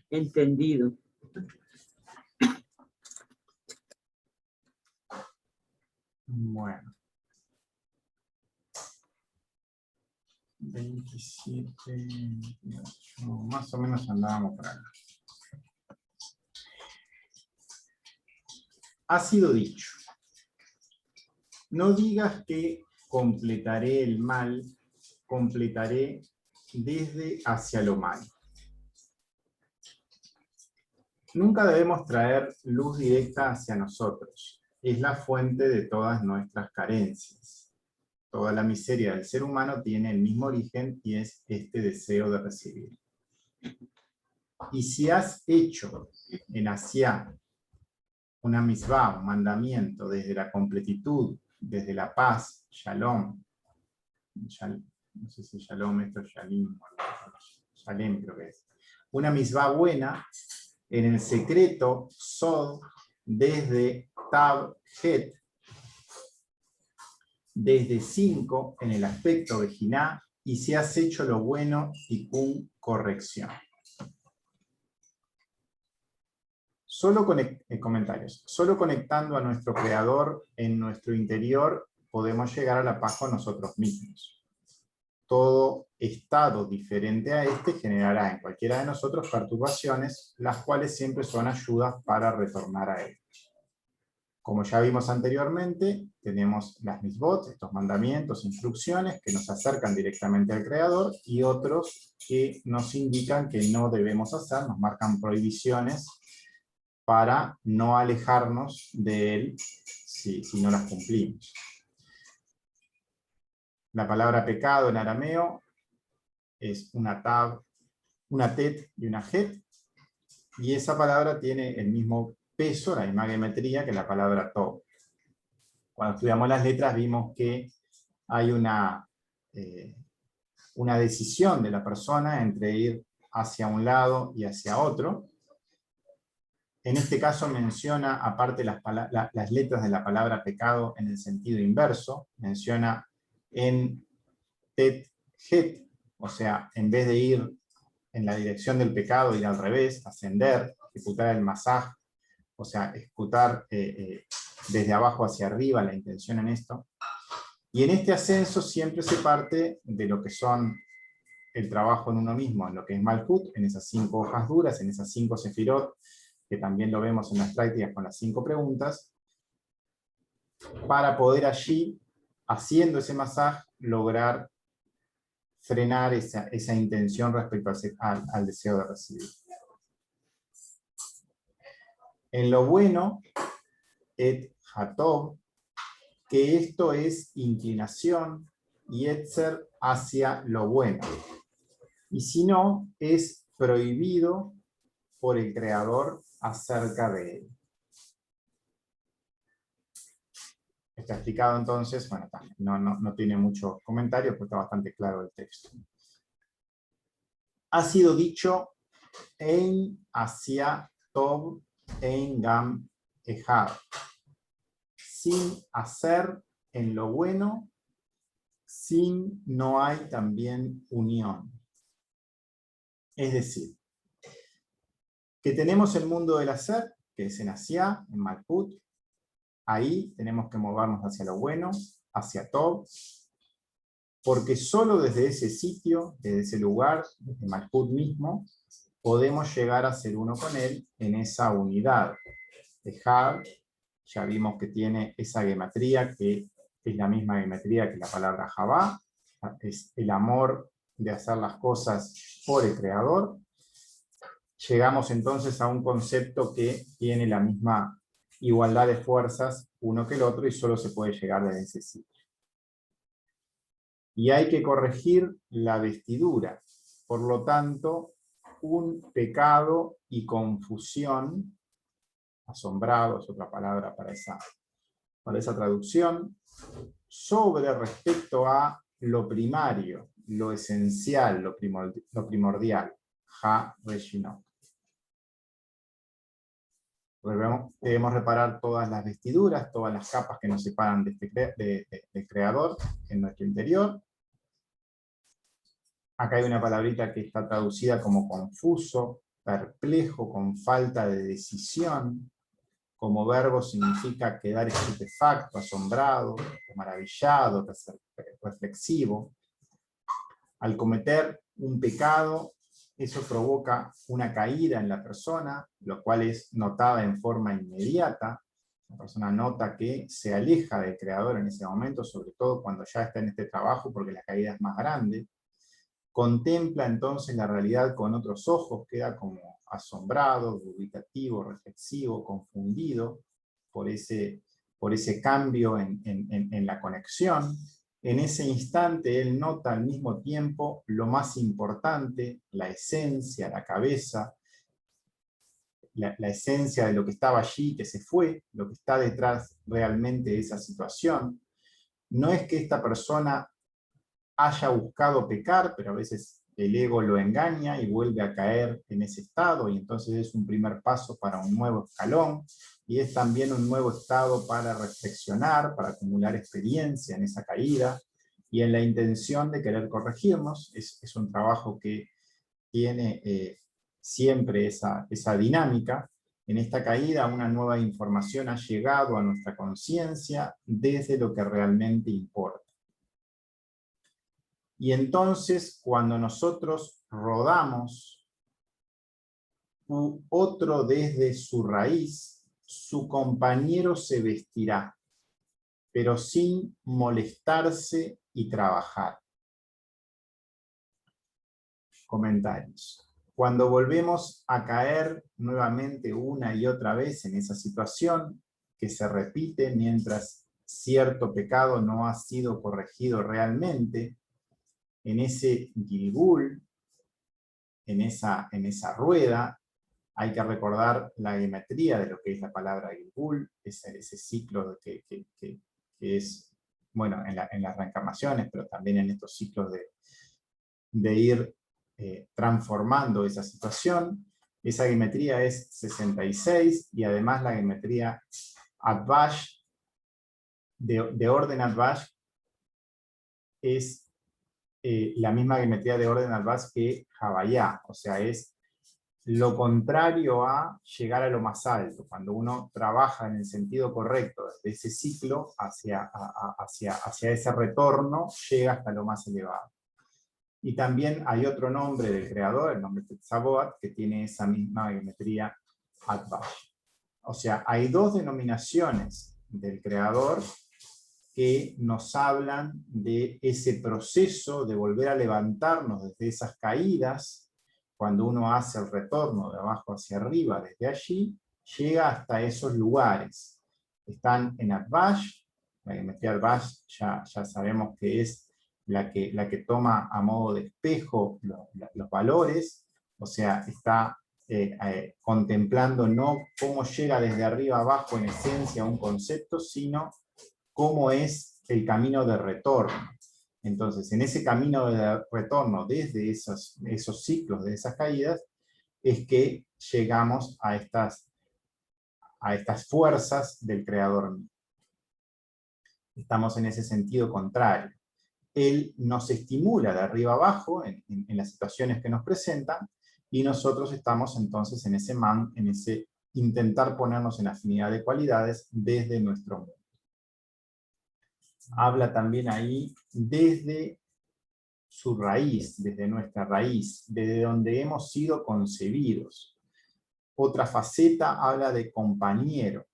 Entendido. Bueno. 27, 28, más o menos andábamos por acá. Ha sido dicho. No digas que completaré el mal, completaré desde hacia lo malo. Nunca debemos traer luz directa hacia nosotros. Es la fuente de todas nuestras carencias. Toda la miseria del ser humano tiene el mismo origen y es este deseo de recibir. Y si has hecho en Asia una misvá, un mandamiento, desde la completitud, desde la paz, shalom, no sé si shalom, esto es shalim, shalem creo que es, una misvá buena, en el secreto, sod, desde tab, het, desde 5, en el aspecto de jiná, y si has hecho lo bueno, y kun, corrección. Comentarios. Solo conectando a nuestro Creador en nuestro interior podemos llegar a la paz con nosotros mismos. Todo estado diferente a este generará en cualquiera de nosotros perturbaciones, las cuales siempre son ayudas para retornar a él. Como ya vimos anteriormente, tenemos las misbot, estos mandamientos, instrucciones que nos acercan directamente al Creador, y otros que nos indican que no debemos hacer, nos marcan prohibiciones para no alejarnos de él si no las cumplimos. La palabra pecado en arameo es una tab, una tet y una het, y esa palabra tiene el mismo peso, la misma geometría que la palabra tov. Cuando estudiamos las letras vimos que hay una decisión de la persona entre ir hacia un lado y hacia otro. En este caso menciona, aparte las letras de la palabra pecado en el sentido inverso, menciona en tet, het, o sea, en vez de ir en la dirección del pecado, ir al revés, ascender, ejecutar el masaj, o sea, ejecutar desde abajo hacia arriba, la intención en esto. Y en este ascenso siempre se parte de lo que son el trabajo en uno mismo, en lo que es Malkut, en esas 5 hojas duras, en esas 5 sefirot, que también lo vemos en las prácticas con las 5 preguntas, para poder allí, haciendo ese masaj, lograr frenar esa intención respecto al deseo de recibir. En lo bueno, et hatov, que esto es inclinación, y etzer hacia lo bueno. Y si no, es prohibido por el Creador acerca de él. Está explicado entonces, bueno, no tiene muchos comentarios, pero está bastante claro el texto. Ha sido dicho en hacia tov en gam ejad, sin hacer en lo bueno, sin no hay también unión. Es decir, que tenemos el mundo del hacer, que es en Asiá, en Malkut. Ahí tenemos que movernos hacia lo bueno, hacia Tov, porque solo desde ese sitio, desde ese lugar, desde Malkut mismo, podemos llegar a ser uno con él en esa unidad. Ejad, ya vimos que tiene esa gematría, que es la misma gematría que la palabra Javá, es el amor de hacer las cosas por el Creador. Llegamos entonces a un concepto que tiene la misma igualdad de fuerzas uno que el otro y solo se puede llegar desde ese sitio. Y hay que corregir la vestidura. Por lo tanto, un pecado y confusión, asombrado es otra palabra para esa traducción, sobre respecto a lo primario, lo esencial, lo primordial. Ha Reshinot. Debemos reparar todas las vestiduras, todas las capas que nos separan del Creador en nuestro interior. Acá hay una palabrita que está traducida como confuso, perplejo, con falta de decisión. Como verbo significa quedar estupefacto, asombrado, maravillado, reflexivo. Al cometer un pecado, eso provoca una caída en la persona, lo cual es notada en forma inmediata. La persona nota que se aleja del Creador en ese momento, sobre todo cuando ya está en este trabajo, porque la caída es más grande. Contempla entonces la realidad con otros ojos, queda como asombrado, dubitativo, reflexivo, confundido por ese cambio en la conexión. En ese instante él nota al mismo tiempo lo más importante, la esencia, la cabeza, la esencia de lo que estaba allí, que se fue, lo que está detrás realmente de esa situación. No es que esta persona haya buscado pecar, pero a veces el ego lo engaña y vuelve a caer en ese estado, y entonces es un primer paso para un nuevo escalón, y es también un nuevo estado para reflexionar, para acumular experiencia en esa caída, y en la intención de querer corregirnos. Es un trabajo que tiene siempre esa dinámica. En esta caída una nueva información ha llegado a nuestra conciencia desde lo que realmente importa. Y entonces, cuando nosotros rodamos otro desde su raíz, su compañero se vestirá, pero sin molestarse y trabajar. Comentarios. Cuando volvemos a caer nuevamente una y otra vez en esa situación que se repite mientras cierto pecado no ha sido corregido realmente, en ese Gilgul, en esa rueda, hay que recordar la geometría de lo que es la palabra Gilgul, ese ciclo que es, bueno, en las reencarnaciones, pero también en estos ciclos de ir transformando esa situación. Esa geometría es 66, y además la geometría Atbash, de orden Atbash, es la misma geometría de orden Atbash que Havaya, o sea, es lo contrario a llegar a lo más alto. Cuando uno trabaja en el sentido correcto de ese ciclo hacia ese retorno, llega hasta lo más elevado. Y también hay otro nombre del creador, el nombre Tetzaboat, que tiene esa misma geometría Atbash. O sea, hay dos denominaciones del creador que nos hablan de ese proceso de volver a levantarnos desde esas caídas. Cuando uno hace el retorno de abajo hacia arriba, desde allí, llega hasta esos lugares. Están en Atbash, la geometría Atbash ya sabemos que es la que toma a modo de espejo los valores, o sea, está contemplando no cómo llega desde arriba abajo en esencia un concepto, sino cómo es el camino de retorno. Entonces, en ese camino de retorno, desde esos ciclos, de esas caídas, es que llegamos a estas fuerzas del creador. Estamos en ese sentido contrario. Él nos estimula de arriba abajo en las situaciones que nos presentan, y nosotros estamos entonces en ese intentar ponernos en afinidad de cualidades desde nuestro mundo. Habla también ahí desde su raíz, desde nuestra raíz, desde donde hemos sido concebidos. Otra faceta habla de compañero.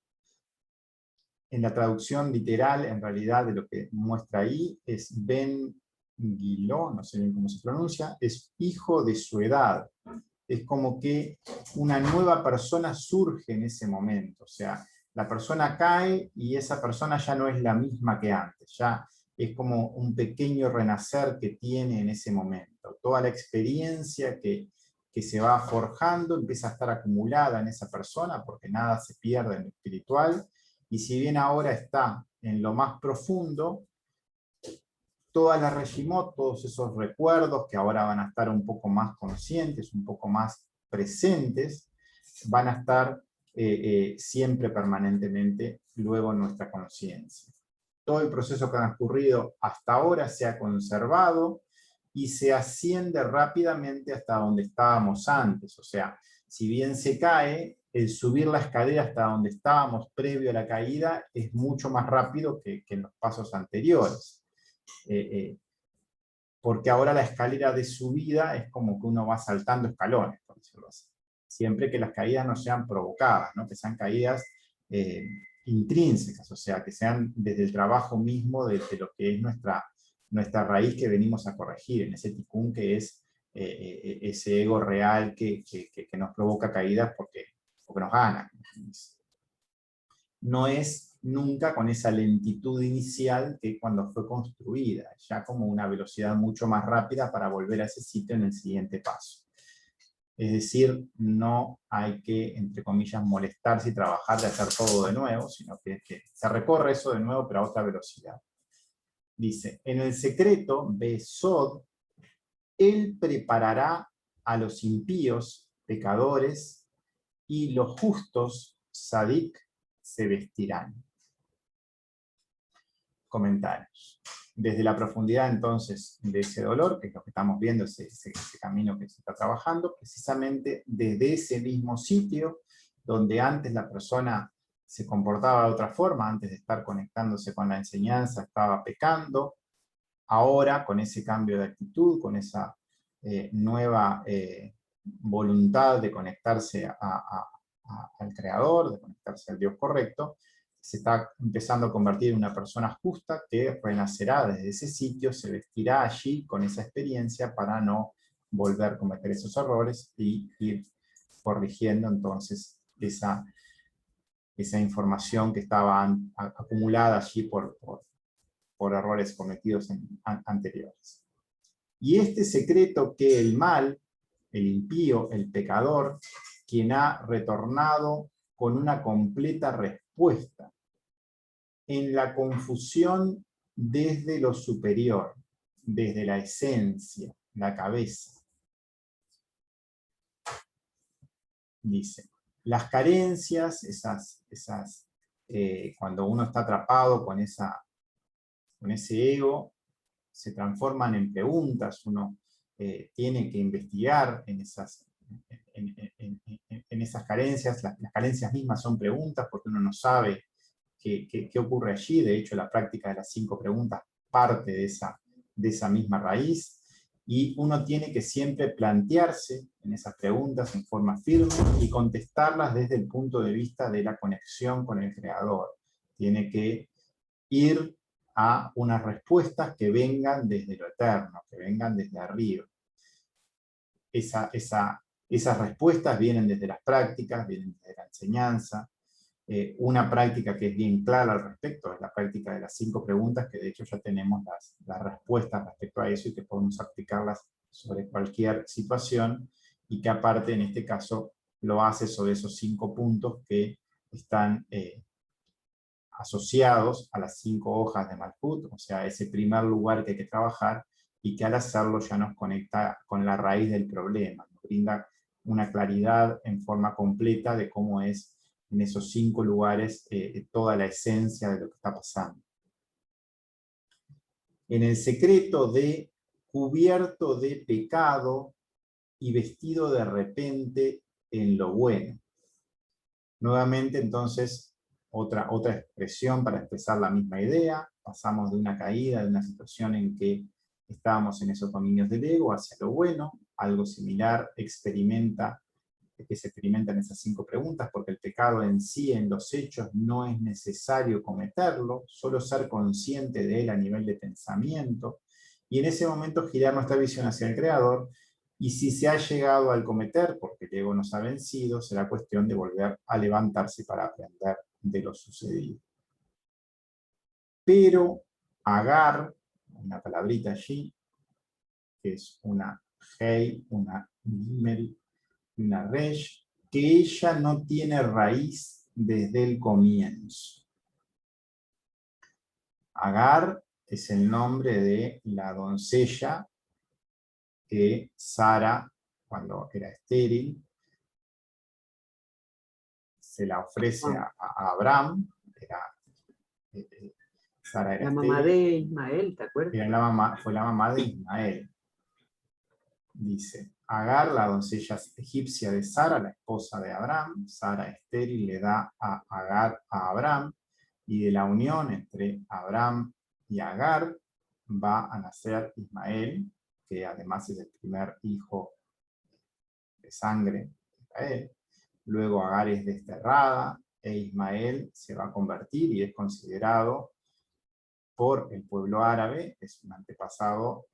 En la traducción literal, en realidad, de lo que muestra ahí, es Ben Giló, no sé bien cómo se pronuncia, es hijo de su edad. Es como que una nueva persona surge en ese momento. O sea, la persona cae y esa persona ya no es la misma que antes. Ya es como un pequeño renacer que tiene en ese momento. Toda la experiencia que se va forjando empieza a estar acumulada en esa persona, porque nada se pierde en lo espiritual. Y si bien ahora está en lo más profundo, toda la Regimot, todos esos recuerdos que ahora van a estar un poco más conscientes, un poco más presentes, van a estar siempre permanentemente luego en nuestra conciencia. Todo el proceso que ha transcurrido hasta ahora se ha conservado, y se asciende rápidamente hasta donde estábamos antes. O sea, si bien se cae, el subir la escalera hasta donde estábamos previo a la caída es mucho más rápido que en los pasos anteriores. Porque ahora la escalera de subida es como que uno va saltando escalones, por decirlo así. Siempre que las caídas no sean provocadas, ¿no? Que sean caídas intrínsecas, o sea, que sean desde el trabajo mismo de lo que es nuestra raíz que venimos a corregir, en ese ticún que es ese ego real que nos provoca caídas porque nos gana. No es nunca con esa lentitud inicial que cuando fue construida, ya como una velocidad mucho más rápida para volver a ese sitio en el siguiente paso. Es decir, no hay que, entre comillas, molestarse y trabajar de hacer todo de nuevo, sino que se recorre eso de nuevo, pero a otra velocidad. Dice, en el secreto, Besod, él preparará a los impíos, pecadores, y los justos, sadik, se vestirán. Comentarios. Desde la profundidad entonces de ese dolor, que es lo que estamos viendo, ese camino que se está trabajando, precisamente desde ese mismo sitio, donde antes la persona se comportaba de otra forma, antes de estar conectándose con la enseñanza, estaba pecando, ahora con ese cambio de actitud, con esa nueva voluntad de conectarse al Creador, de conectarse al Dios correcto, se está empezando a convertir en una persona justa que renacerá desde ese sitio, se vestirá allí con esa experiencia para no volver a cometer esos errores y ir corrigiendo entonces esa información que estaba acumulada allí por errores cometidos anteriores. Y este secreto que el mal, el impío, el pecador, quien ha retornado con una completa respuesta en la confusión desde lo superior, desde la esencia, la cabeza. Dice, las carencias, cuando uno está atrapado con ese ego, se transforman en preguntas, uno tiene que investigar en esas carencias, las carencias mismas son preguntas porque uno no sabe qué ocurre allí. De hecho, la práctica de las 5 preguntas parte de esa misma raíz, y uno tiene que siempre plantearse en esas preguntas en forma firme y contestarlas desde el punto de vista de la conexión con el Creador. Tiene que ir a unas respuestas que vengan desde lo eterno, que vengan desde arriba. Esas respuestas vienen desde las prácticas, vienen desde la enseñanza. Una práctica que es bien clara al respecto es la práctica de las 5 preguntas, que de hecho ya tenemos las respuestas respecto a eso y que podemos aplicarlas sobre cualquier situación, y que aparte en este caso lo hace sobre esos 5 puntos que están asociados a las 5 hojas de Malkut, o sea, ese primer lugar que hay que trabajar, y que al hacerlo ya nos conecta con la raíz del problema, nos brinda una claridad en forma completa de cómo es en esos 5 lugares toda la esencia de lo que está pasando. En el secreto de cubierto de pecado y vestido de repente en lo bueno. Nuevamente entonces otra expresión para expresar la misma idea. Pasamos de una caída, de una situación en que estábamos en esos dominios del ego hacia lo bueno. Algo similar que se experimenta en esas 5 preguntas, porque el pecado en sí, en los hechos, no es necesario cometerlo, solo ser consciente de él a nivel de pensamiento, y en ese momento girar nuestra visión hacia el Creador. Y si se ha llegado al cometer, porque el ego nos ha vencido, será cuestión de volver a levantarse para aprender de lo sucedido. Pero Agar, una palabrita allí, que es una Hei, una Gimel, una Resh, que ella no tiene raíz desde el comienzo. Agar es el nombre de la doncella que Sara, cuando era estéril, se la ofrece a Abraham. Sara era la mamá estéril, de Ismael, ¿te acuerdas? fue la mamá de Ismael. dice, Agar, la doncella egipcia de Sara, la esposa de Abraham, Sara estéril le da a Agar a Abraham, y de la unión entre Abraham y Agar va a nacer Ismael, que además es el primer hijo de sangre de Israel. Luego Agar es desterrada e Ismael se va a convertir y es considerado por el pueblo árabe, es un antepasado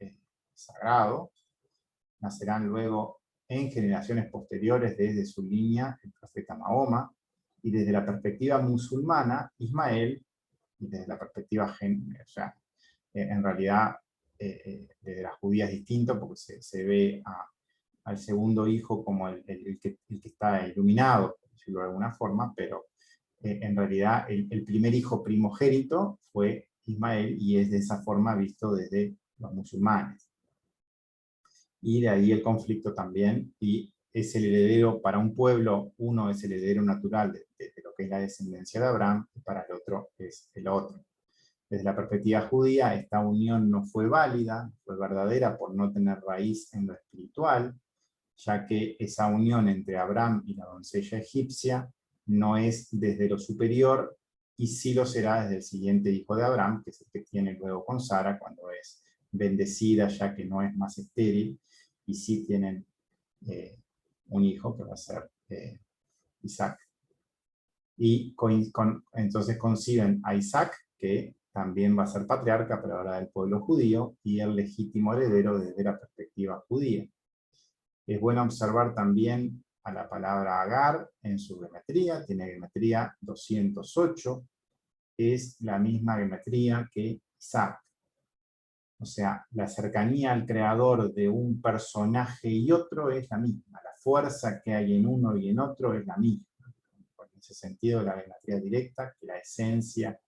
sagrado. Nacerán luego en generaciones posteriores desde su línea el profeta Mahoma, y desde la perspectiva musulmana, Ismael, y desde la perspectiva, en realidad desde la judía es distinto, porque se ve al segundo hijo como el que está iluminado, por decirlo de alguna forma, pero en realidad el primer hijo primogénito fue Ismael, y es de esa forma visto desde los musulmanes. Y de ahí el conflicto también, y es el heredero para un pueblo, uno es el heredero natural de lo que es la descendencia de Abraham, y para el otro es el otro. Desde la perspectiva judía, esta unión no fue válida, no fue verdadera por no tener raíz en lo espiritual, ya que esa unión entre Abraham y la doncella egipcia no es desde lo superior, y sí lo será desde el siguiente hijo de Abraham, que es el que tiene luego con Sara, cuando es bendecida, ya que no es más estéril, y sí tienen un hijo que va a ser Isaac. Y entonces conciben a Isaac, que también va a ser patriarca, pero ahora del pueblo judío, y el legítimo heredero desde la perspectiva judía. Es bueno observar también a la palabra Agar en su geometría, tiene geometría 208, es la misma geometría que Isaac. O sea, la cercanía al creador de un personaje y otro es la misma, la fuerza que hay en uno y en otro es la misma. En ese sentido, la geometría directa, que la esencia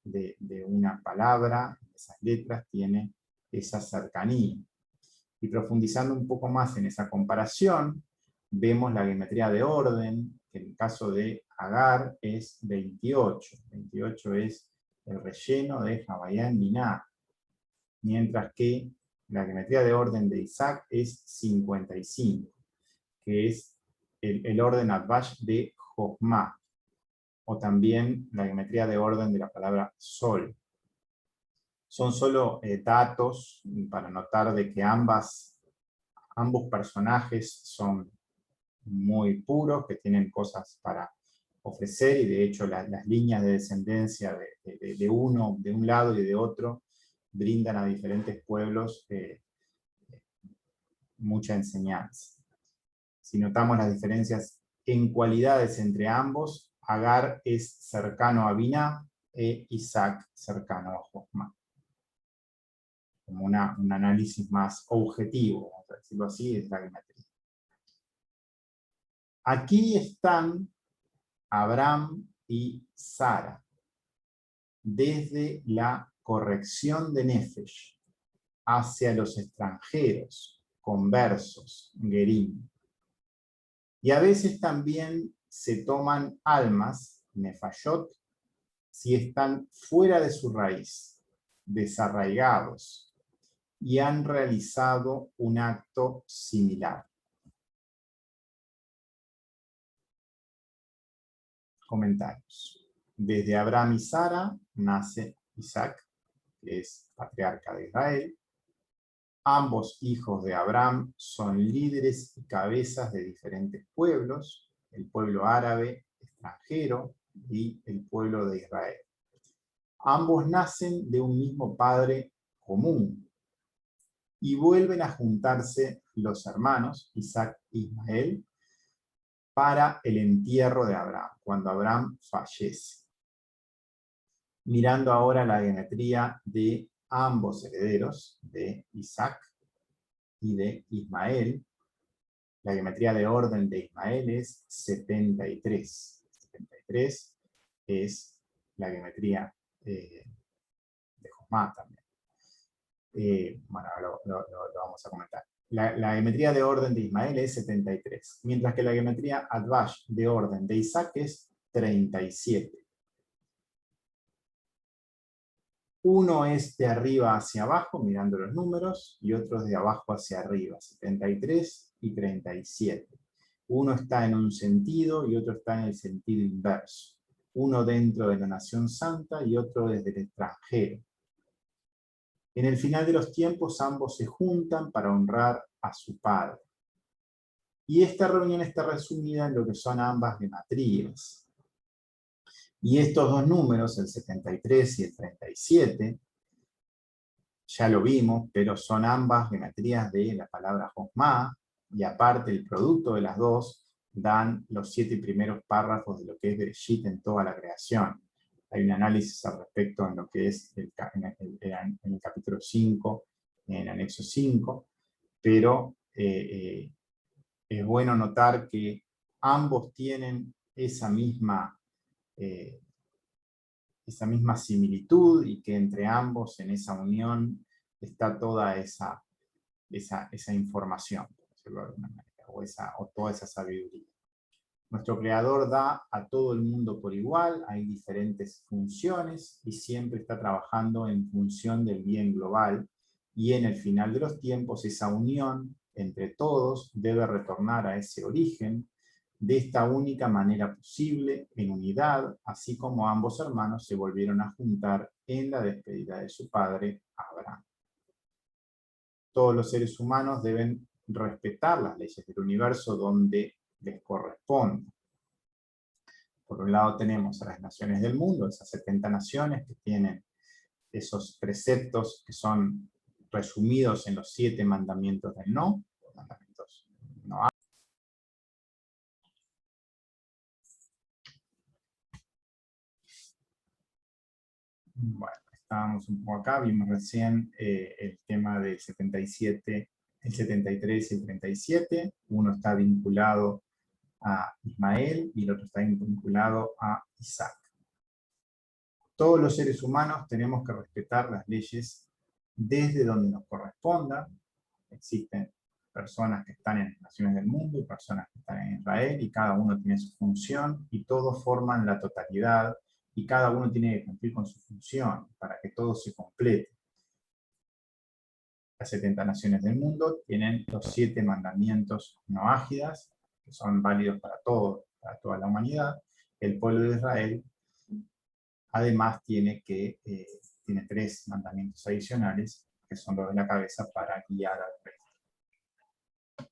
de una palabra, de esas letras, tiene esa cercanía. Y profundizando un poco más en esa comparación, vemos la geometría de orden, que en el caso de Agar es 28. 28 es el relleno de Hawaiian Binah, mientras que la geometría de orden de Isaac es 55, que es el orden Advash de Jochma, o también la geometría de orden de la palabra sol. Son solo datos para notar de que ambos personajes son muy puros, que tienen cosas para ofrecer, y de hecho las líneas de descendencia de uno, de un lado y de otro, brindan a diferentes pueblos mucha enseñanza. Si notamos las diferencias en cualidades entre ambos, Agar es cercano a Binah e Isaac cercano a Jochma. Como un análisis más objetivo, vamos a decirlo así, es la geometría. Aquí están Abraham y Sara, desde la corrección de Nefesh hacia los extranjeros, conversos, Gerim. Y a veces también se toman almas, Nefayot, si están fuera de su raíz, desarraigados, y han realizado un acto similar. Comentarios. Desde Abraham y Sara nace Isaac, que es patriarca de Israel. Ambos hijos de Abraham son líderes y cabezas de diferentes pueblos, el pueblo árabe extranjero y el pueblo de Israel. Ambos nacen de un mismo padre común y vuelven a juntarse los hermanos, Isaac e Ismael, para el entierro de Abraham, cuando Abraham fallece. Mirando ahora la geometría de ambos herederos, de Isaac y de Ismael, la geometría de orden de Ismael es 73. 73 es la geometría de Jochma también. Bueno, ahora lo vamos a comentar. La geometría de orden de Ismael es 73, mientras que la geometría Advash de orden de Isaac es 37. Uno es de arriba hacia abajo, mirando los números, y otro es de abajo hacia arriba, 73 y 37. Uno está en un sentido y otro está en el sentido inverso. Uno dentro de la nación santa y otro desde el extranjero. En el final de los tiempos ambos se juntan para honrar a su padre. Y esta reunión está resumida en lo que son ambas gematrías. Y estos dos números, el 73 y el 37, ya lo vimos, pero son ambas gematrías de la palabra Josma, y aparte el producto de las dos dan los 7 primeros párrafos de lo que es Bereshit en toda la creación. Hay un análisis al respecto en lo que es en el capítulo 5, en el anexo 5, pero es bueno notar que ambos tienen esa misma similitud y que entre ambos en esa unión está toda esa información, por decirlo de alguna manera, o toda esa sabiduría. Nuestro Creador da a todo el mundo por igual, hay diferentes funciones y siempre está trabajando en función del bien global, y en el final de los tiempos esa unión entre todos debe retornar a ese origen de esta única manera posible, en unidad, así como ambos hermanos se volvieron a juntar en la despedida de su padre, Abraham. Todos los seres humanos deben respetar las leyes del universo donde les corresponde. Por un lado tenemos a las naciones del mundo, esas 70 naciones que tienen esos preceptos que son resumidos en los 7 mandamientos del no, los mandamientos no. Bueno, estábamos un poco acá, vimos recién el tema del 77, el 73 y el 37. Uno está vinculado a Ismael y el otro está vinculado a Isaac. Todos los seres humanos tenemos que respetar las leyes desde donde nos corresponda. Existen personas que están en las naciones del mundo y personas que están en Israel, y cada uno tiene su función y todos forman la totalidad, y cada uno tiene que cumplir con su función para que todo se complete. Las 70 naciones del mundo tienen los 7 mandamientos noágidas, que son válidos para toda la humanidad. El pueblo de Israel además tiene 3 mandamientos adicionales, que son los de la cabeza, para guiar al resto.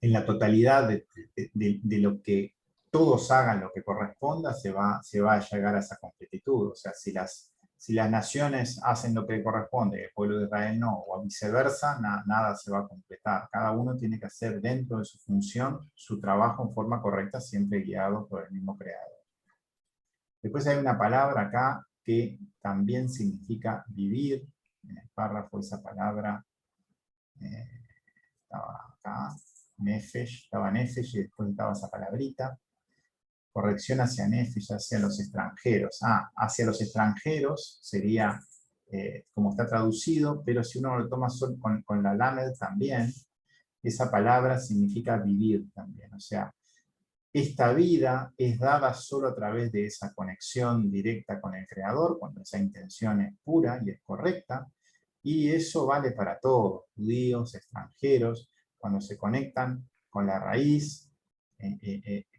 En la totalidad de lo que todos hagan lo que corresponda, se va a llegar a esa completitud. O sea, si las naciones hacen lo que corresponde, el pueblo de Israel no, o viceversa, nada se va a completar. Cada uno tiene que hacer dentro de su función su trabajo en forma correcta, siempre guiado por el mismo Creador. Después hay una palabra acá que también significa vivir. En el párrafo esa palabra estaba acá, Nefesh, estaba Nefesh y después estaba esa palabrita. Corrección hacia Nefesh, hacia los extranjeros. Hacia los extranjeros sería como está traducido, pero si uno lo toma solo con la lamed también, esa palabra significa vivir también. O sea, esta vida es dada solo a través de esa conexión directa con el Creador, cuando esa intención es pura y es correcta, y eso vale para todos, judíos, extranjeros, cuando se conectan con la raíz,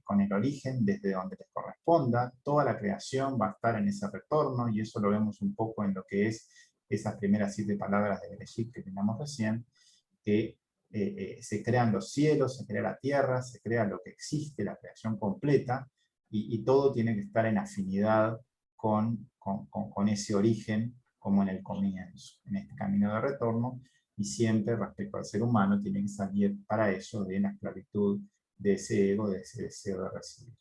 con el origen, desde donde les corresponda, toda la creación va a estar en ese retorno, y eso lo vemos un poco en lo que es esas primeras 7 palabras de Bereshit que teníamos recién, que se crean los cielos, se crea la tierra, se crea lo que existe, la creación completa, y todo tiene que estar en afinidad con ese origen, como en el comienzo, en este camino de retorno, y siempre respecto al ser humano tiene que salir para eso de la esclavitud de ese ego, de ese deseo de recibir.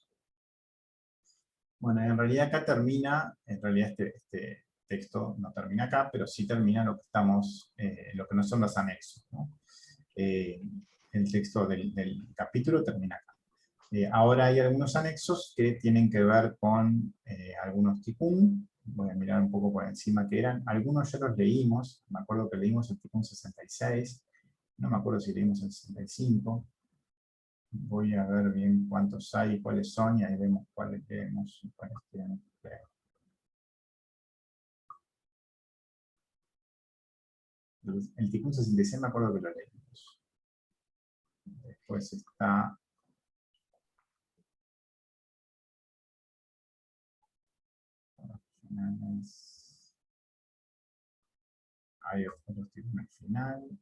Bueno, en realidad acá termina, en realidad este texto no termina acá, pero sí termina lo que no son los anexos, ¿no? El texto del capítulo termina acá. Ahora hay algunos anexos que tienen que ver con algunos tikkun. Voy a mirar un poco por encima que eran. Algunos ya los leímos. Me acuerdo que leímos el tikkun 66. No me acuerdo si leímos el 65. Voy a ver bien cuántos hay y cuáles son, y ahí vemos cuáles leemos y cuáles tenemos que leer. El Tikkun 66 me acuerdo que lo leímos. Después está... Hay otros Tikkun al final.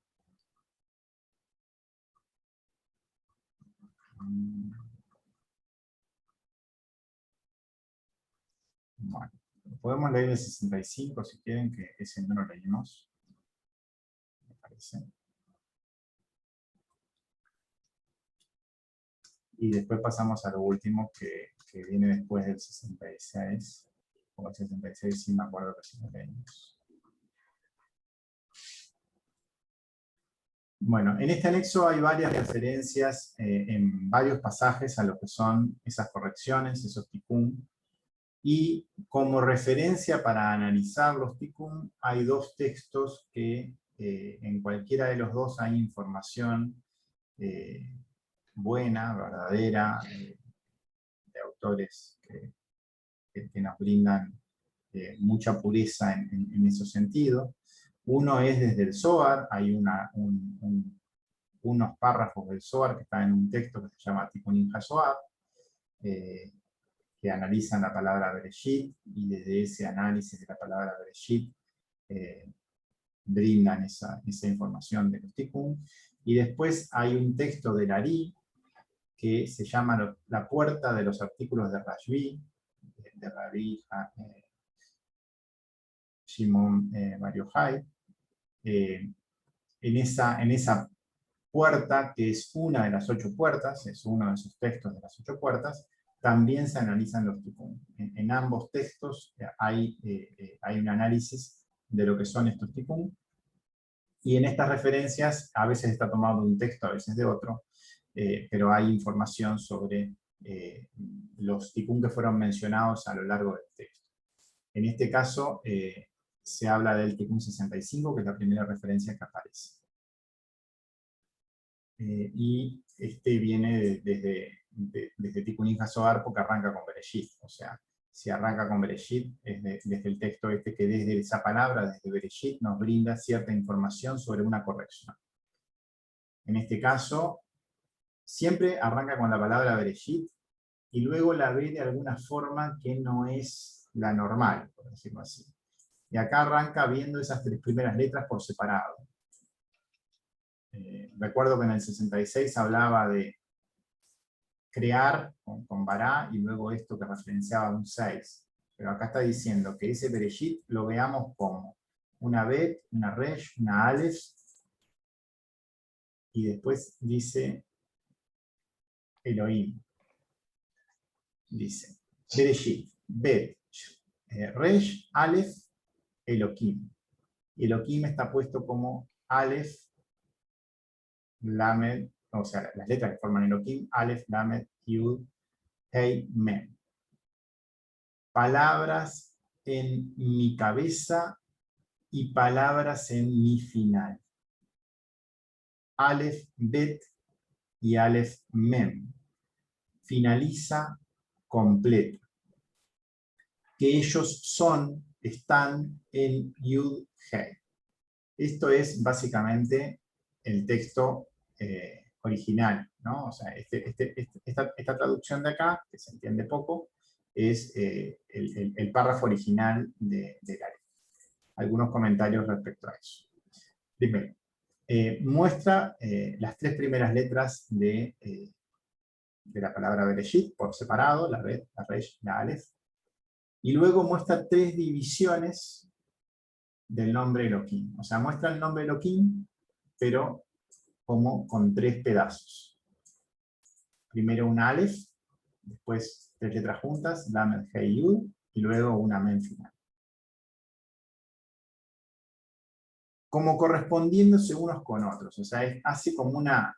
Bueno, podemos leer el 65 si quieren, que ese no lo leímos, me parece. Y después pasamos a lo último que viene después del 66. O el 66 sí me acuerdo que sí lo leímos. Bueno, en este anexo hay varias referencias en varios pasajes a lo que son esas correcciones, esos tikkun. Y como referencia para analizar los tikkun, hay dos textos que en cualquiera de los dos hay información buena, verdadera, de autores que nos brindan mucha pureza en ese sentido. Uno es desde el Zohar, hay unos párrafos del Zohar que están en un texto que se llama Tikkunim HaZohar, que analizan la palabra Bereshit, y desde ese análisis de la palabra Bereshit brindan esa información de los Tikkun. Y después hay un texto del Ari, que se llama La puerta de los artículos de Rashbi, de Rabbi Shimon Bar Yochai. En esa puerta, que es una de las 8 puertas, es uno de esos textos de las 8 puertas, también se analizan los tikkun. En ambos textos hay un análisis de lo que son estos tikkun, y en estas referencias a veces está tomado de un texto, a veces de otro, pero hay información sobre los tikkun que fueron mencionados a lo largo del texto. En este caso se habla del tikkun 65, que es la primera referencia que aparece. Y este viene desde Tikkunim HaZohar, porque arranca con Bereshit. O sea, si arranca con Bereshit, es desde el texto este que desde esa palabra, desde Bereshit, nos brinda cierta información sobre una corrección. En este caso, siempre arranca con la palabra Bereshit, y luego la ve de alguna forma que no es la normal, por decirlo así. Y acá arranca viendo esas 3 primeras letras por separado. Recuerdo que en el 66 hablaba de crear con bará, y luego esto que referenciaba un 6. Pero acá está diciendo que ese Bereshit lo veamos como una Bet, una Resh, una Aleph, y después dice Elohim. Dice Bereshit, Bet, Resh, Aleph, Elohim. Elohim está puesto como Aleph, Lamed, o sea, las letras que forman Elohim, Aleph, Lamed, Yud, Hei, Mem. Palabras en mi cabeza y palabras en mi final. Aleph, Bet y Aleph, Mem. Finaliza completa. Que ellos están en Yud, Hei. Esto es básicamente el texto original, ¿no? O sea, esta traducción de acá, que se entiende poco, es el párrafo original de la ley. Algunos comentarios respecto a eso. Primero, muestra las 3 primeras letras de la palabra Bereshit por separado, la Bet, la Resh, la Aleph, y luego muestra 3 divisiones del nombre Elohim. O sea, muestra el nombre Elohim, pero como con 3 pedazos. Primero un Aleph, después 3 letras juntas, Lamed, Hei, Yud, y luego una Mem final. Como correspondiéndose unos con otros. O sea, hace como una...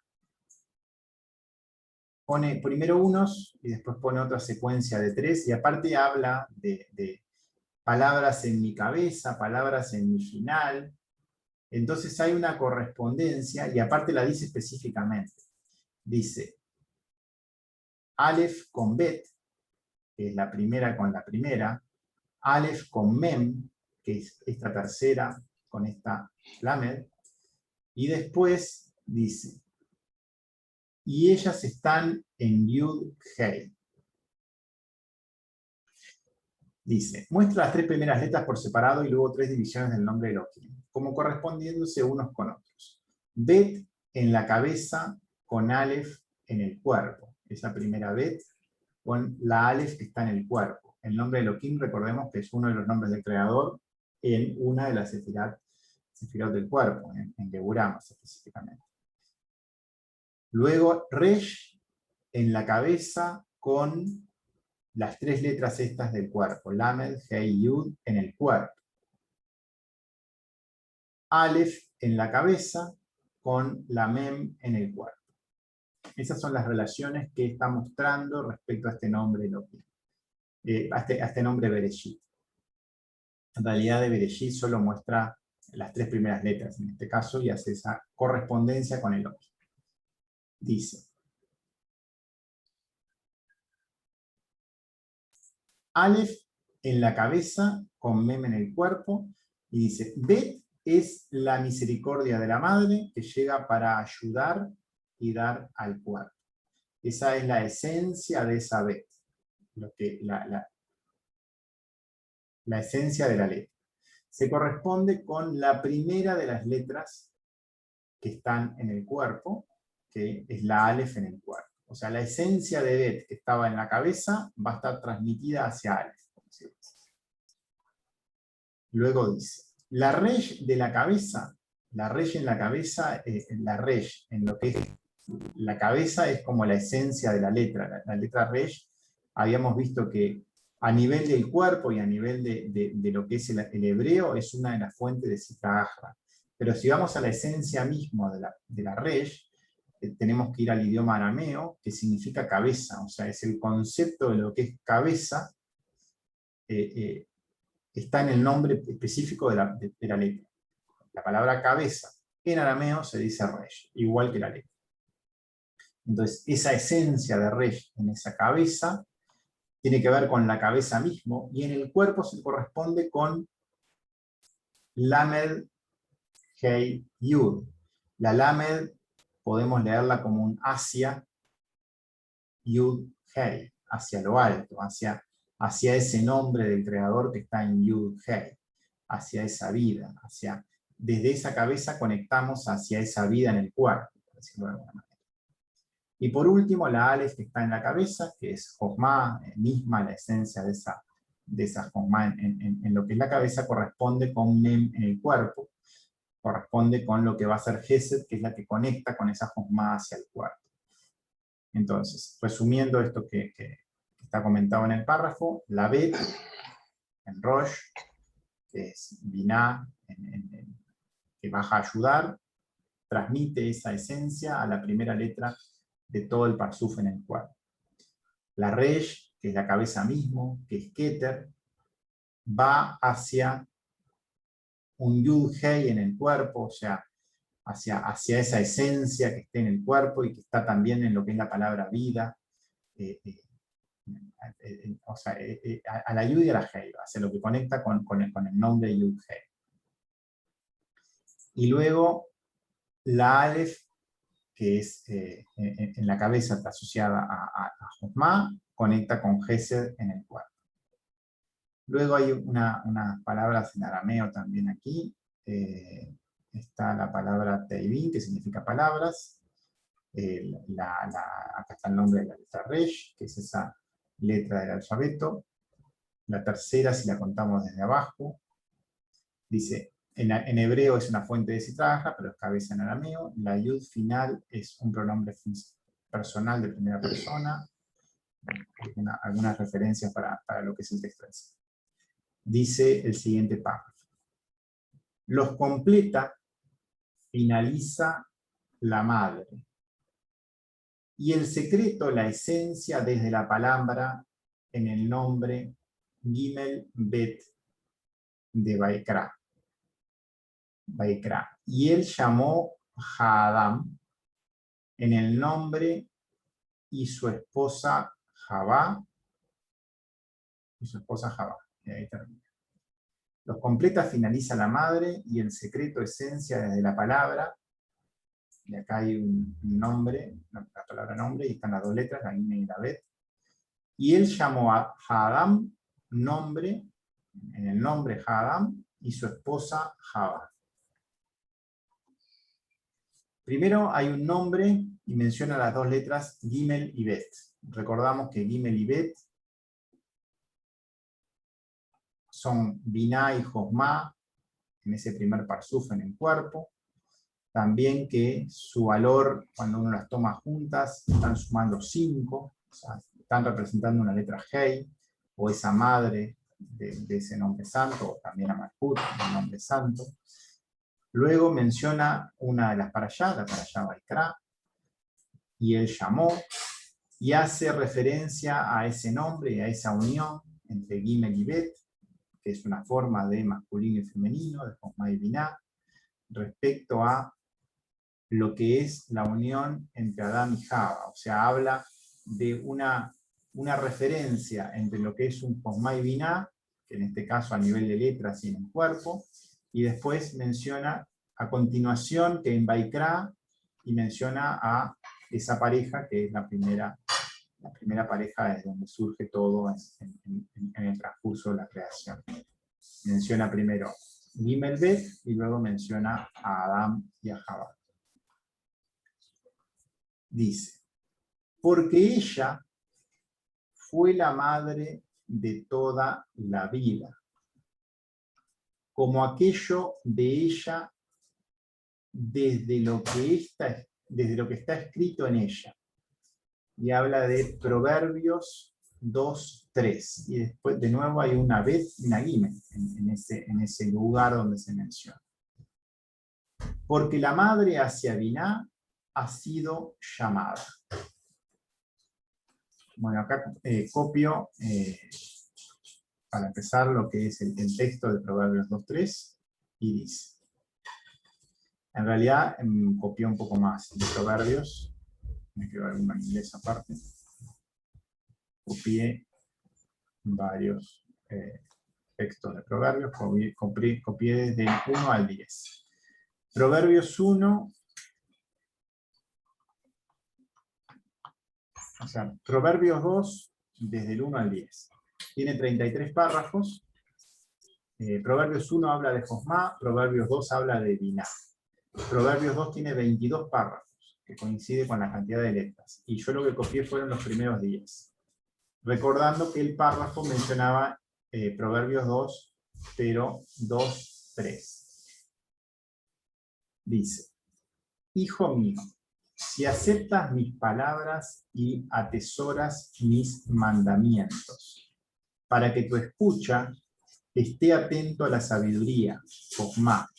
Pone primero unos, y después pone otra secuencia de 3, y aparte habla de palabras en mi cabeza, palabras en mi final. Entonces hay una correspondencia, y aparte la dice específicamente. Dice, Aleph con Bet, que es la primera con la primera, Aleph con Mem, que es esta tercera con esta Lamed, Y después dice, y ellas están en Yud Hei. Dice, muestra las 3 primeras letras por separado y luego 3 divisiones del nombre de Elohim, como correspondiéndose unos con otros. Bet en la cabeza con Aleph en el cuerpo. Esa primera Bet con la Aleph que está en el cuerpo. El nombre de Elohim, recordemos que es uno de los nombres del Creador en una de las sefirot del cuerpo, en Geburah más específicamente. Luego Resh en la cabeza con las 3 letras estas del cuerpo, Lamed, Hei, Yud, en el cuerpo. Aleph en la cabeza con la Mem en el cuerpo. Esas son las relaciones que está mostrando respecto a este nombre Elohim, a este nombre Bereshit. En realidad de Bereshit solo muestra las 3 primeras letras en este caso y hace esa correspondencia con Elohim. Dice, Aleph en la cabeza con Mem en el cuerpo, y dice, Bet es la misericordia de la madre que llega para ayudar y dar al cuerpo. Esa es la esencia de esa Bet, la esencia de la letra. Se corresponde con la primera de las letras que están en el cuerpo, que es la Aleph en el cuerpo. O sea, la esencia de Bet que estaba en la cabeza va a estar transmitida hacia Aleph. Luego dice, la Resh de la cabeza, la Resh en la cabeza, la Resh en lo que es la cabeza es como la esencia de la letra. La letra Resh, habíamos visto que a nivel del cuerpo y a nivel de lo que es el hebreo, es una de las fuentes de Sitra Achra. Pero si vamos a la esencia misma de la Resh, tenemos que ir al idioma arameo, que significa cabeza, o sea, es el concepto de lo que es cabeza, está en el nombre específico de la letra. La palabra cabeza en arameo se dice Resh, igual que la letra. Entonces, esa esencia de Resh en esa cabeza tiene que ver con la cabeza mismo, y en el cuerpo se corresponde con Lamed, Hei, Yud. La Lamed podemos leerla como un hacia Yud, Hei, hacia lo alto, hacia ese nombre del Creador que está en Yud, Hei, hacia esa vida, desde esa cabeza conectamos hacia esa vida en el cuerpo, por decirlo de alguna manera. Y por último, la Aleph que está en la cabeza, que es Jochma, misma la esencia de esa Jochma en lo que es la cabeza, corresponde con Mem en el cuerpo, corresponde con lo que va a ser Gesed, que es la que conecta con esa Jochma hacia el cuerpo. Entonces, resumiendo esto que está comentado en el párrafo, la Bet en Rosh, que es Binah, que baja a ayudar, transmite esa esencia a la primera letra de todo el parsuf en el cuerpo. La Resh, que es la cabeza mismo, que es Keter, va hacia un Yud Hei en el cuerpo, o sea, hacia esa esencia que esté en el cuerpo y que está también en lo que es la palabra vida, o sea, a la Yud y a la Hei, hacia lo que conecta con el nombre Yud Hei. Y luego la Aleph, que es en la cabeza, está asociada a Jochma, conecta con Gesed en el cuerpo. Luego hay unas palabras en arameo también aquí. Está la palabra Teivin, que significa palabras. Acá está el nombre de la letra Resh, que es esa letra del alfabeto. La tercera, si la contamos desde abajo, dice, en hebreo es una fuente de Sitra Achra, pero es cabeza en arameo. La Yud final es un pronombre personal de primera persona. Algunas referencias para lo que es el texto en sí. Dice el siguiente párrafo. Los completa, finaliza la madre. Y el secreto, la esencia desde la palabra en el nombre Gimel Bet de Baikra. Y él llamó Hadam en el nombre y su esposa Javá. Y ahí termina. Los completa, finaliza la madre, y el secreto, esencia desde la palabra y acá hay un nombre, la palabra nombre, y están las dos letras, la Gimel y la Bet. Y él llamó a Adam nombre, en el nombre Adam, y su esposa Java. Primero hay un nombre y menciona las dos letras Gimel y Bet. Recordamos que Gimel y Bet son Binah y Josma, en ese primer parsuf en el cuerpo. También que su valor, cuando uno las toma juntas, están sumando 5, o sea, están representando una letra Hei, o esa madre de ese nombre santo, o también a Malkut, el nombre santo. Luego menciona una de las parashá, la parashá Vaikra, y él llamó, y hace referencia a ese nombre y a esa unión entre Gimel y Bet, que es una forma de masculino y femenino, de Josma y Binah, respecto a lo que es la unión entre Adán y Java. O sea, habla de una referencia entre lo que es un Josma y Binah, que en este caso a nivel de letras y en el cuerpo, y después menciona a continuación que en Vaikra, y menciona a esa pareja que es la primera pareja desde donde surge todo en el transcurso de la creación. Menciona primero Gimel Bet y luego menciona a Adán y a Java. Dice, porque ella fue la madre de toda la vida, como aquello de ella desde lo que está escrito en ella. Y habla de Proverbios 2:3. Y después de nuevo hay una Bet y una Gimel en ese lugar donde se menciona. Porque la madre hacia Binah ha sido llamada. Bueno, acá copio para empezar lo que es el texto de Proverbios 2:3 y dice. En realidad copié un poco más de Proverbios, me quedó alguno en inglés aparte. Copié varios textos de Proverbios, copié desde el 1 al 10. Proverbios 1, o sea, Proverbios 2, desde el 1 al 10. Tiene 33 párrafos. Proverbios 1 habla de Josma, Proverbios 2 habla de Binah. Proverbios 2 tiene 22 párrafos, que coincide con la cantidad de letras. Y yo lo que copié fueron los primeros 10. Recordando que el párrafo mencionaba Proverbios 2, pero 2:3. Dice, hijo mío, si aceptas mis palabras y atesoras mis mandamientos, para que tu escucha esté atento a la sabiduría, Josma,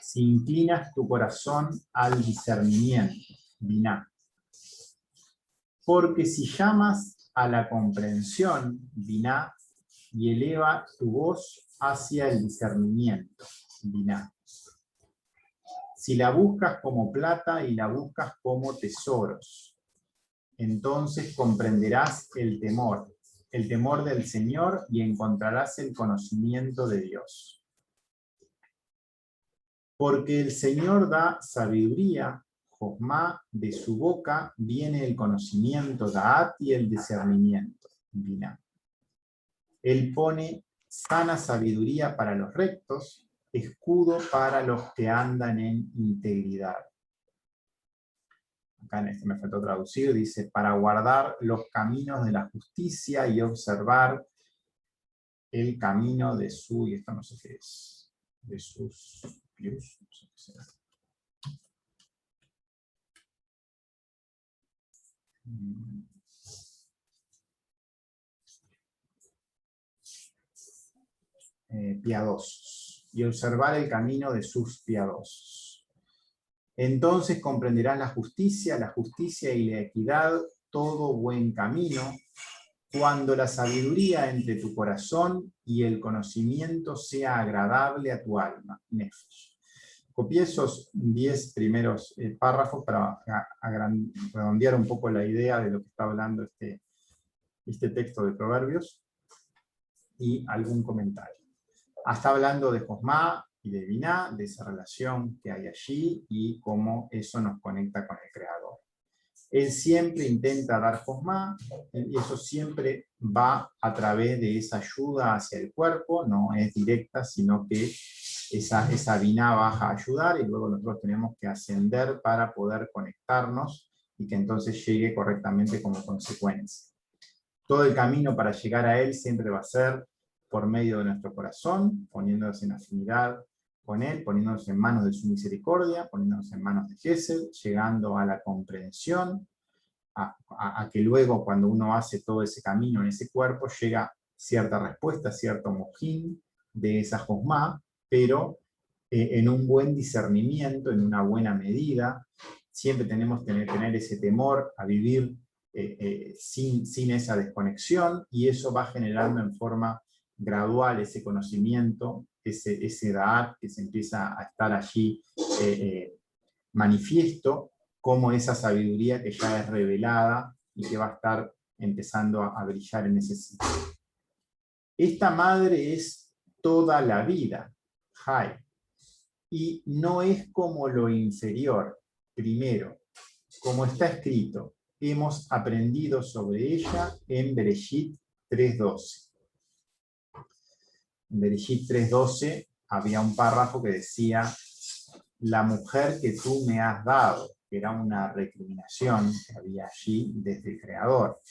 si inclinas tu corazón al discernimiento, Binah. Porque si llamas a la comprensión, Binah, y eleva tu voz hacia el discernimiento, Binah. Si la buscas como plata y la buscas como tesoros, entonces comprenderás el temor del Señor y encontrarás el conocimiento de Dios. Porque el Señor da sabiduría, Josma, de su boca viene el conocimiento, Da'at, y el discernimiento, Binah. Él pone sana sabiduría para los rectos, escudo para los que andan en integridad. Acá en este me faltó traducir, dice, para guardar los caminos de la justicia y observar el camino de su, y esto no sé qué es, de sus pies, no sé qué será. Piadosos, y observar el camino de sus piadosos. Entonces comprenderás la justicia y la equidad, todo buen camino, cuando la sabiduría entre tu corazón y el conocimiento sea agradable a tu alma. Nefesh. Copié esos 10 primeros párrafos para redondear un poco la idea de lo que está hablando este texto de Proverbios y algún comentario. Está hablando de Josma, y de Binah, de esa relación que hay allí y cómo eso nos conecta con el Creador. Él siempre intenta dar Josmá, y eso siempre va a través de esa ayuda hacia el cuerpo, no es directa, sino que esa Binah baja a ayudar y luego nosotros tenemos que ascender para poder conectarnos y que entonces llegue correctamente como consecuencia. Todo el camino para llegar a Él siempre va a ser por medio de nuestro corazón, poniéndonos en afinidad con Él, poniéndonos en manos de su misericordia, poniéndonos en manos de Gesed, llegando a la comprensión, a que luego cuando uno hace todo ese camino en ese cuerpo, llega cierta respuesta, cierto mojín de esa josmá, pero en un buen discernimiento, en una buena medida. Siempre tenemos que tener ese temor a vivir sin esa desconexión, y eso va generando en forma gradual ese conocimiento, ese da'at que se empieza a estar allí manifiesto, como esa sabiduría que ya es revelada y que va a estar empezando a brillar en ese sitio. Esta madre es toda la vida, Jai, y no es como lo inferior. Primero, como está escrito, hemos aprendido sobre ella en Bereshit 3.12. En Bereshit 3.12 había un párrafo que decía: la mujer que tú me has dado, que era una recriminación que había allí desde el Creador,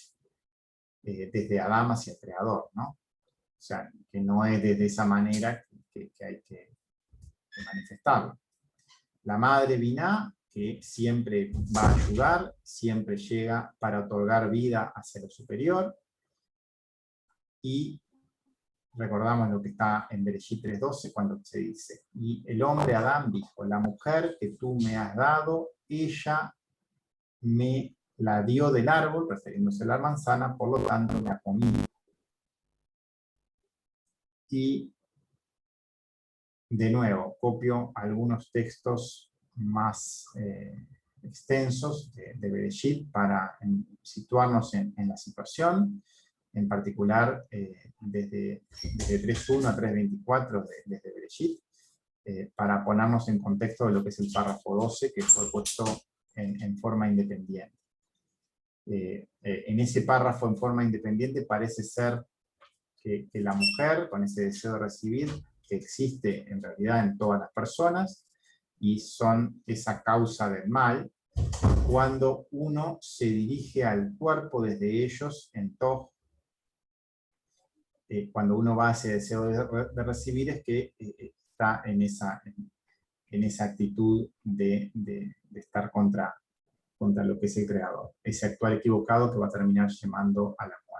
desde Adán hacia el Creador, ¿no? O sea, que no es desde esa manera que hay que manifestarlo. La madre Binah, que siempre va a ayudar, siempre llega para otorgar vida hacia lo superior, y recordamos lo que está en Bereshit 3.12 cuando se dice: y el hombre Adán dijo, la mujer que tú me has dado, ella me la dio del árbol, refiriéndose a la manzana, por lo tanto la comí. Y de nuevo, copio algunos textos más extensos de Bereshit para situarnos en la situación, en particular desde 3.1 a 3.24 desde Bereshit, para ponernos en contexto de lo que es el párrafo 12, que fue puesto en forma independiente. En ese párrafo en forma independiente parece ser que la mujer, con ese deseo de recibir, que existe en realidad en todas las personas, y son esa causa del mal, cuando uno se dirige al cuerpo desde ellos en Toj, cuando uno va a ese deseo de recibir, es que está en esa actitud de estar contra lo que es el Creador, ese actuar equivocado que va a terminar llevando a la muerte.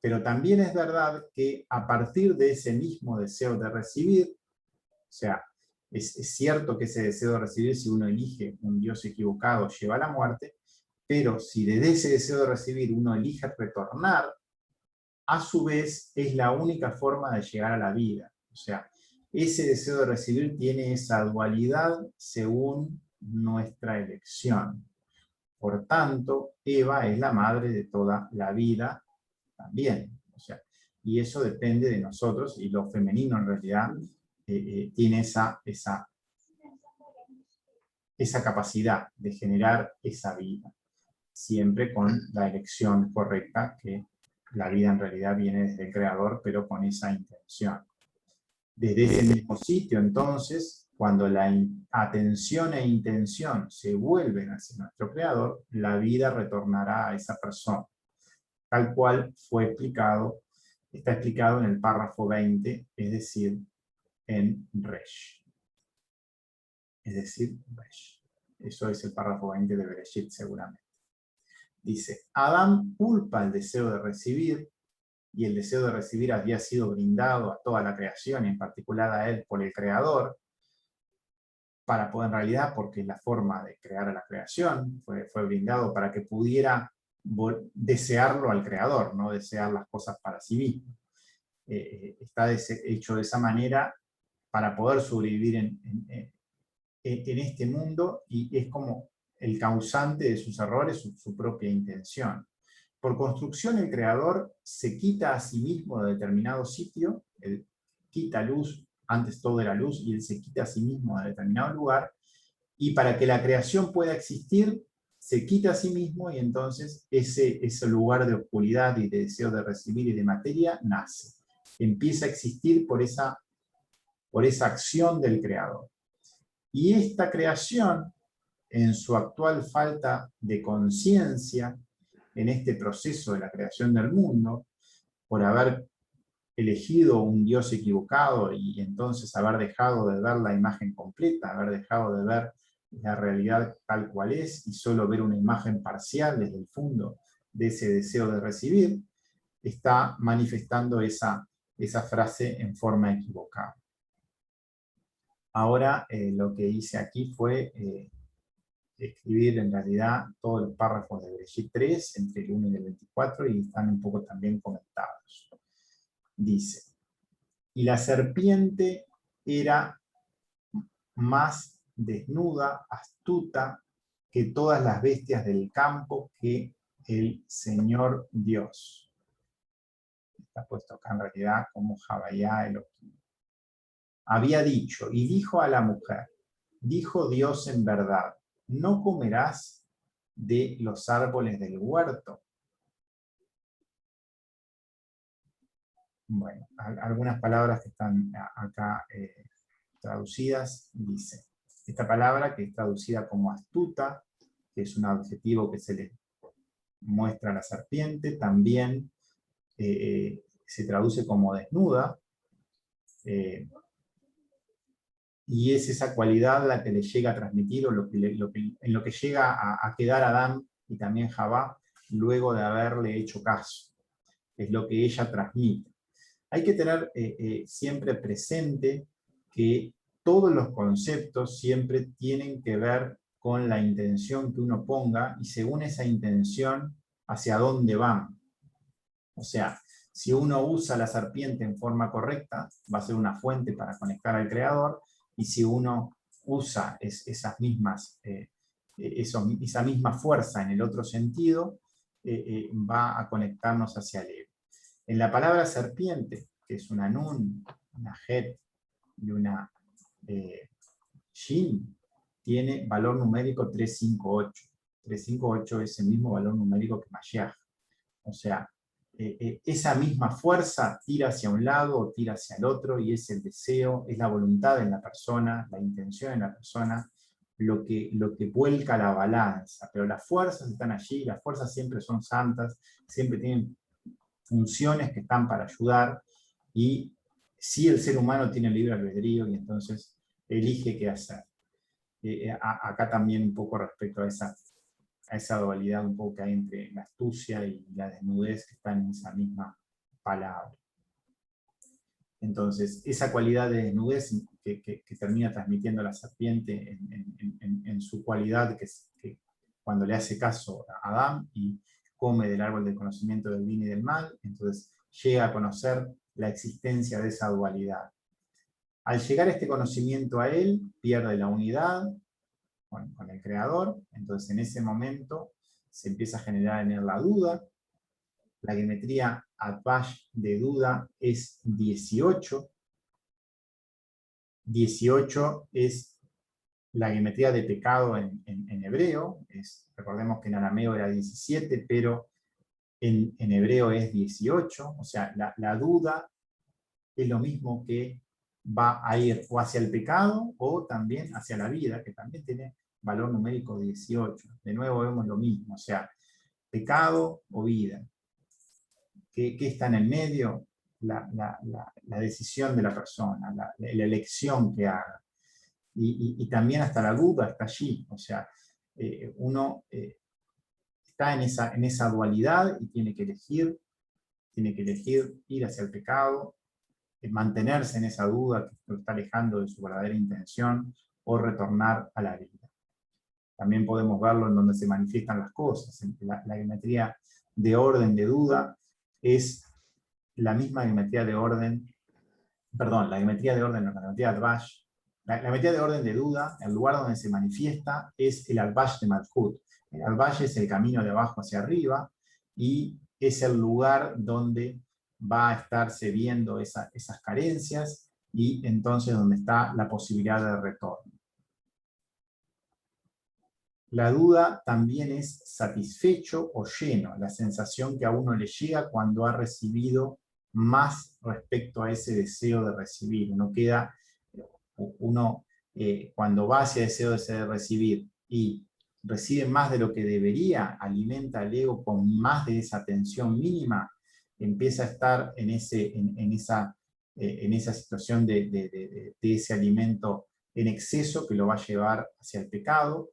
Pero también es verdad que a partir de ese mismo deseo de recibir, o sea, es cierto que ese deseo de recibir, si uno elige un Dios equivocado, lleva a la muerte, pero si desde ese deseo de recibir uno elige retornar, a su vez es la única forma de llegar a la vida. O sea, ese deseo de recibir tiene esa dualidad según nuestra elección. Por tanto, Eva es la madre de toda la vida también. O sea, y eso depende de nosotros, y lo femenino en realidad tiene esa capacidad de generar esa vida, siempre con la elección correcta, que la vida en realidad viene desde el Creador, pero con esa intención. Desde ese mismo sitio, entonces, cuando la atención e intención se vuelven hacia nuestro Creador, la vida retornará a esa persona, tal cual está explicado en el párrafo 20, es decir, en Resh. Eso es el párrafo 20 de Bereshit, seguramente. Dice: Adán culpa el deseo de recibir, y el deseo de recibir había sido brindado a toda la creación, y en particular a él por el Creador, para poder, en realidad, porque la forma de crear a la creación fue brindado para que pudiera desearlo al Creador, no desear las cosas para sí mismo. Está hecho de esa manera para poder sobrevivir en este mundo, y es como el causante de sus errores, su propia intención. por construcción el creador se quita a sí mismo de determinado sitio, él quita luz, antes todo era luz, y él se quita a sí mismo de determinado lugar, y para que la creación pueda existir, se quita a sí mismo, y entonces ese lugar de oscuridad y de deseo de recibir y de materia nace. Empieza a existir por esa acción del creador. Y esta creación, en su actual falta de conciencia, en este proceso de la creación del mundo, por haber elegido un Dios equivocado y entonces haber dejado de ver la imagen completa, haber dejado de ver la realidad tal cual es y solo ver una imagen parcial desde el fondo de ese deseo de recibir, está manifestando esa frase en forma equivocada. Ahora lo que hice aquí fue escribir en realidad todos los párrafos de Bereshit 3, entre el 1 y el 24, y están un poco también comentados. Dice: y la serpiente era más desnuda, astuta, que todas las bestias del campo que el Señor Dios. Está puesto acá en realidad como Javayá Elohim. Había dicho, y dijo a la mujer, dijo Dios en verdad, no comerás de los árboles del huerto. Bueno, algunas palabras que están acá traducidas, dice, esta palabra que es traducida como astuta, que es un adjetivo que se le muestra a la serpiente, también se traduce como desnuda, y es esa cualidad la que le llega a transmitir, o en lo que llega a quedar Adán y también Javá, luego de haberle hecho caso. Es lo que ella transmite. Hay que tener siempre presente que todos los conceptos siempre tienen que ver con la intención que uno ponga y según esa intención hacia dónde van. O sea, si uno usa la serpiente en forma correcta, va a ser una fuente para conectar al creador, y si uno usa esa misma fuerza en el otro sentido, va a conectarnos hacia el ego. En la palabra serpiente, que es una nun, una het y una shin, tiene valor numérico 358. 358 es el mismo valor numérico que Mashiach. O sea, esa misma fuerza tira hacia un lado o tira hacia el otro, y es el deseo, es la voluntad en la persona, la intención en la persona, lo que vuelca la balanza. Pero las fuerzas están allí, las fuerzas siempre son santas, siempre tienen funciones que están para ayudar, y sí, el ser humano tiene libre albedrío y entonces elige qué hacer. Acá también un poco respecto a esa dualidad un poco que hay entre la astucia y la desnudez, que están en esa misma palabra. Entonces, esa cualidad de desnudez que termina transmitiendo la serpiente en su cualidad, que cuando le hace caso a Adán y come del árbol del conocimiento del bien y del mal, entonces llega a conocer la existencia de esa dualidad. Al llegar este conocimiento a él, pierde la unidad con el creador, entonces en ese momento se empieza a generar en él la duda. La geometría Atbash de duda es 18. 18 es la geometría de pecado en hebreo. Recordemos que en arameo era 17, pero en hebreo es 18. O sea, la duda es lo mismo que va a ir o hacia el pecado o también hacia la vida, que también tiene valor numérico 18. De nuevo vemos lo mismo, o sea, pecado o vida. ¿Qué está en el medio? La decisión de la persona, la elección que haga. Y también hasta la duda está allí, o sea, uno está en esa dualidad y tiene que elegir ir hacia el pecado, mantenerse en esa duda que lo está alejando de su verdadera intención, o retornar a la vida. También podemos verlo en donde se manifiestan las cosas. La geometría de orden de duda es la misma geometría de orden, perdón, la geometría de orden, la geometría de Atbash. La geometría de orden de duda, el lugar donde se manifiesta es el Atbash de Malkut. El Atbash es el camino de abajo hacia arriba, y es el lugar donde va a estarse viendo esas carencias y entonces donde está la posibilidad de retorno. La duda también es satisfecho o lleno, la sensación que a uno le llega cuando ha recibido más respecto a ese deseo de recibir. Cuando va hacia ese deseo de recibir y recibe más de lo que debería, alimenta al ego con más de esa tensión mínima, empieza a estar en esa situación de ese alimento en exceso que lo va a llevar hacia el pecado,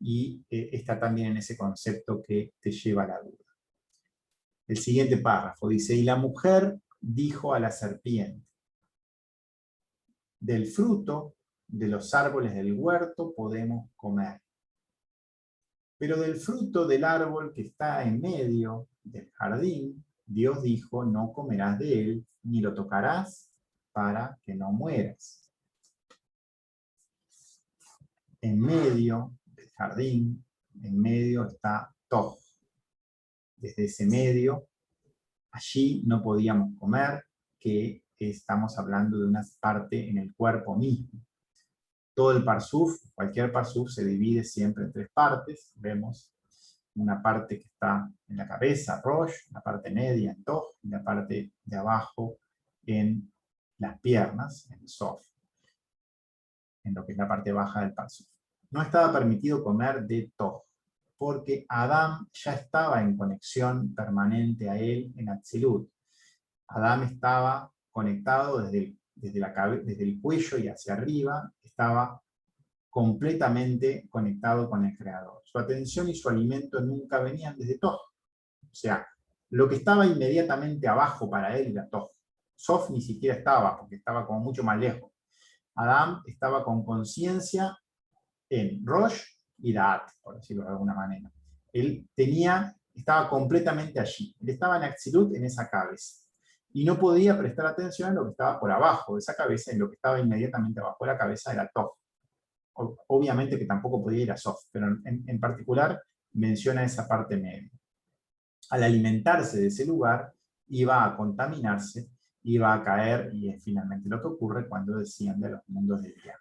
y está también en ese concepto que te lleva a la duda. El siguiente párrafo dice, y la mujer dijo a la serpiente, del fruto de los árboles del huerto podemos comer, pero del fruto del árbol que está en medio del jardín, Dios dijo, no comerás de él, ni lo tocarás para que no mueras. En medio del jardín, en medio está Toj. Desde ese medio, allí no podíamos comer, que estamos hablando de una parte en el cuerpo mismo. Todo el parsuf, cualquier parsuf se divide siempre en tres partes. Vemos una parte que está en la cabeza, Rosh, la parte media en Toj, y la parte de abajo en las piernas, en Sof, en lo que es la parte baja del parsuf. No estaba permitido comer de Toj, porque Adán ya estaba en conexión permanente a él en Atzilut. Adán estaba conectado desde el cuello y hacia arriba, estaba completamente conectado con el Creador. Su atención y su alimento nunca venían desde Toj. O sea, lo que estaba inmediatamente abajo para él era Toj. Sof ni siquiera estaba, porque estaba como mucho más lejos. Adán estaba con conciencia en Rosh y Da'at, por decirlo de alguna manera. Él estaba completamente allí. Él estaba en Atzilut, en esa cabeza. Y no podía prestar atención en lo que estaba por abajo de esa cabeza, en lo que estaba inmediatamente abajo de la cabeza era Toj. Obviamente que tampoco podía ir a Sof, pero en particular menciona esa parte media. Al alimentarse de ese lugar, iba a contaminarse, iba a caer, y es finalmente lo que ocurre cuando desciende a los mundos de Día.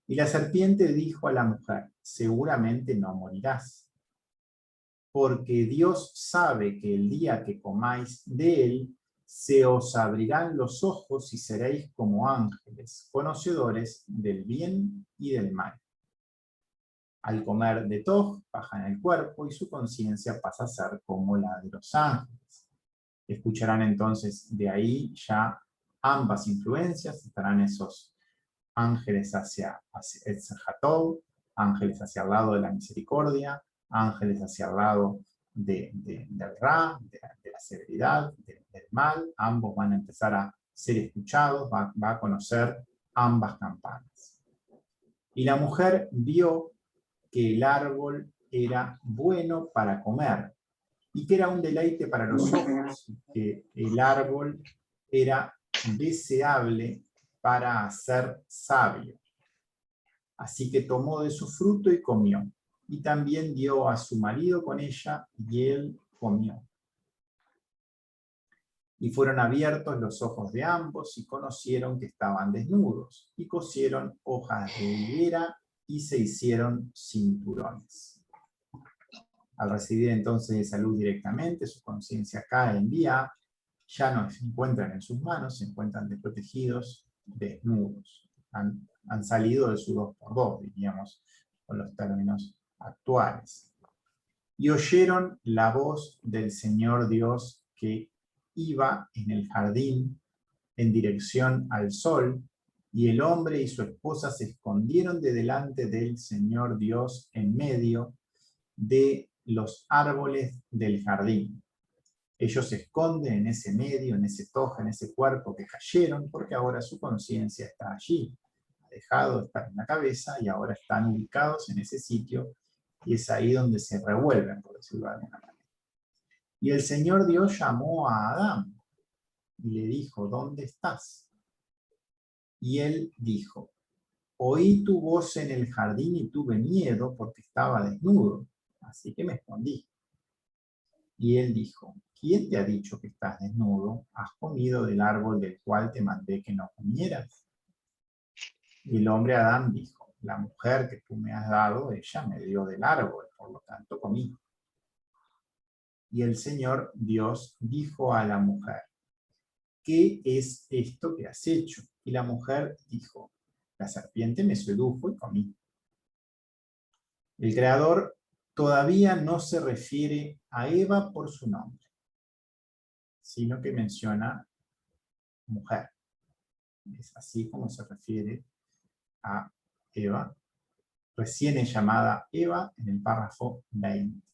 Y la serpiente dijo a la mujer, seguramente no morirás, porque Dios sabe que el día que comáis de él, se os abrirán los ojos y seréis como ángeles, conocedores del bien y del mal. Al comer de Toj, baja en el cuerpo y su conciencia pasa a ser como la de los ángeles. Escucharán entonces de ahí ya ambas influencias, estarán esos ángeles hacia el Hatov, ángeles hacia el lado de la misericordia, ángeles hacia el lado del Ra, de la severidad, del mal. Ambos van a empezar a ser escuchados, va a conocer ambas campanas. Y la mujer vio que el árbol era bueno para comer y que era un deleite para los ojos, que el árbol era deseable para hacer sabio. Así que tomó de su fruto y comió, y también dio a su marido con ella, y él comió. Y fueron abiertos los ojos de ambos, y conocieron que estaban desnudos, y cosieron hojas de higuera, y se hicieron cinturones. Al recibir entonces esa luz directamente, su conciencia cae en día, ya no se encuentran en sus manos, se encuentran desprotegidos, desnudos. Han salido de su 2x2, diríamos, con los términos actuales. Y oyeron la voz del Señor Dios que iba en el jardín en dirección al sol, y el hombre y su esposa se escondieron de delante del Señor Dios en medio de los árboles del jardín. Ellos se esconden en ese medio, en ese toja, en ese cuerpo que cayeron, porque ahora su conciencia está allí. Ha dejado de estar en la cabeza y ahora están ubicados en ese sitio, y es ahí donde se revuelven, por decirlo de alguna manera. Y el Señor Dios llamó a Adán y le dijo, ¿dónde estás? Y él dijo, oí tu voz en el jardín y tuve miedo porque estaba desnudo, así que me escondí. Y él dijo, ¿quién te ha dicho que estás desnudo? ¿Has comido del árbol del cual te mandé que no comieras? Y el hombre Adán dijo, la mujer que tú me has dado, ella me dio del árbol, por lo tanto comí. Y el Señor Dios dijo a la mujer, ¿qué es esto que has hecho? Y la mujer dijo, la serpiente me sedujo y comí. El Creador todavía no se refiere a Eva por su nombre, sino que menciona mujer. Es así como se refiere a Eva, recién es llamada Eva en el párrafo 20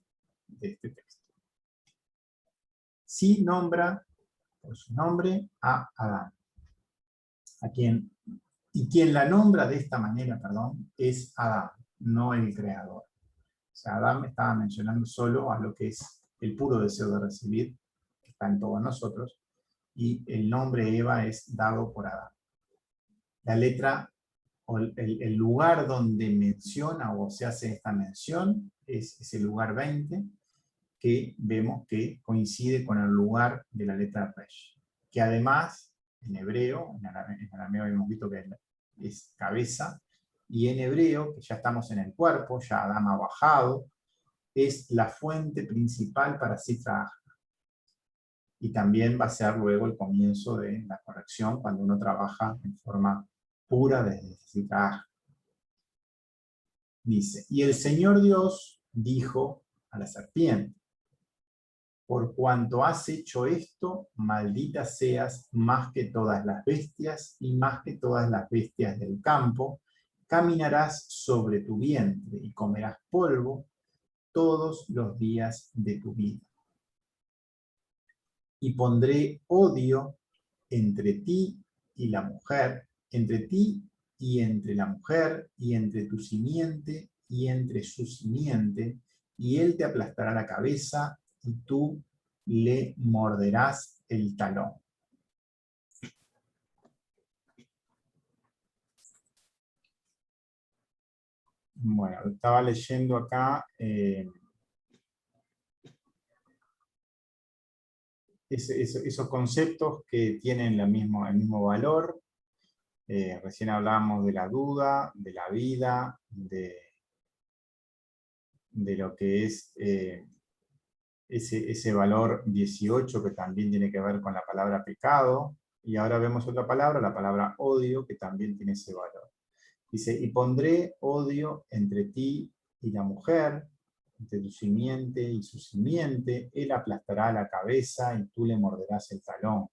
de este texto. Sí nombra por su nombre a Adán, y quien la nombra de esta manera, es Adán, no el Creador. O sea, Adán estaba mencionando solo a lo que es el puro deseo de recibir, que está en todos nosotros, y el nombre Eva es dado por Adán. La letra o el lugar donde menciona o se hace esta mención es el lugar 20, que vemos que coincide con el lugar de la letra Resh, que además en hebreo, en arameo hemos visto que es cabeza, y en hebreo, que ya estamos en el cuerpo, ya Adán ha bajado, es la fuente principal para Sitra Achra. Y también va a ser luego el comienzo de la corrección cuando uno trabaja en forma pura desde Sitra Achra. Dice, y el Señor Dios dijo a la serpiente, por cuanto has hecho esto, maldita seas más que todas las bestias y más que todas las bestias del campo, caminarás sobre tu vientre y comerás polvo todos los días de tu vida. Y pondré odio entre ti y la mujer, entre ti y entre la mujer, y entre tu simiente y entre su simiente, y él te aplastará la cabeza, y tú le morderás el talón. Bueno, estaba leyendo acá esos conceptos que tienen el mismo valor. Recién hablábamos de la duda, de la vida, de lo que es ese valor 18 que también tiene que ver con la palabra pecado, y ahora vemos otra palabra, la palabra odio, que también tiene ese valor. Dice, y pondré odio entre ti y la mujer, entre tu simiente y su simiente, él aplastará la cabeza y tú le morderás el talón.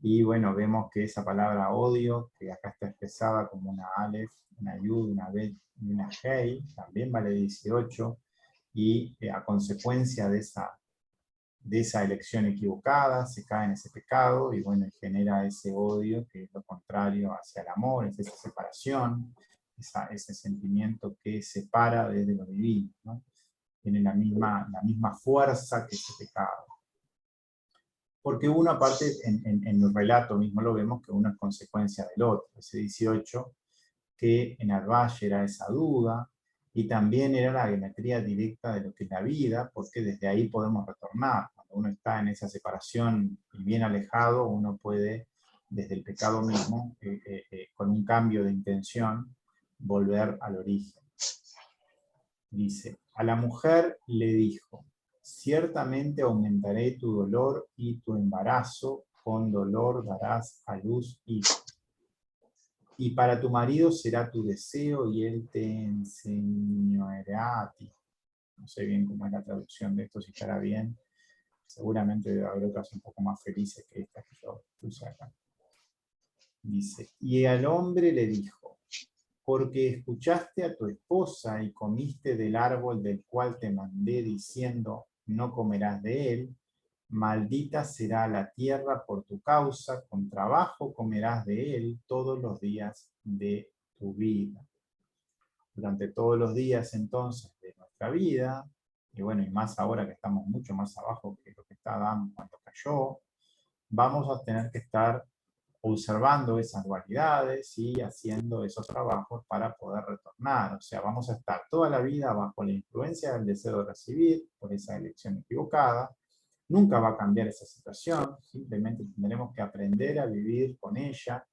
Y bueno, vemos que esa palabra odio, que acá está expresada como una Aleph, una Yud, una Bet y una Hei, también vale 18, y a consecuencia de esa elección equivocada, se cae en ese pecado, y bueno, genera ese odio, que es lo contrario hacia el amor, es esa separación, ese sentimiento que separa desde lo divino, ¿no? Tiene la misma fuerza que ese pecado. Porque uno, aparte, en el relato mismo lo vemos, que uno es consecuencia del otro. Ese 18, que en Al-Valle era esa duda, y también era la geometría directa de lo que es la vida, porque desde ahí podemos retornar. Cuando uno está en esa separación y bien alejado, uno puede, desde el pecado mismo, con un cambio de intención, volver al origen. Dice, a la mujer le dijo, ciertamente aumentaré tu dolor y tu embarazo, con dolor darás a luz hijos. Y para tu marido será tu deseo y él te enseñará a ti. No sé bien cómo es la traducción de esto, si estará bien. Seguramente debe haber otras un poco más felices que estas que yo puse acá. Dice, y al hombre le dijo, porque escuchaste a tu esposa y comiste del árbol del cual te mandé diciendo, no comerás de él, maldita será la tierra por tu causa, con trabajo comerás de él todos los días de tu vida. Durante todos los días entonces de nuestra vida, y bueno, y más ahora que estamos mucho más abajo que lo que está Adán cuando cayó, vamos a tener que estar observando esas dualidades y haciendo esos trabajos para poder retornar. O sea, vamos a estar toda la vida bajo la influencia del deseo de recibir por esa elección equivocada. Nunca va a cambiar esa situación, simplemente tendremos que aprender a vivir con ella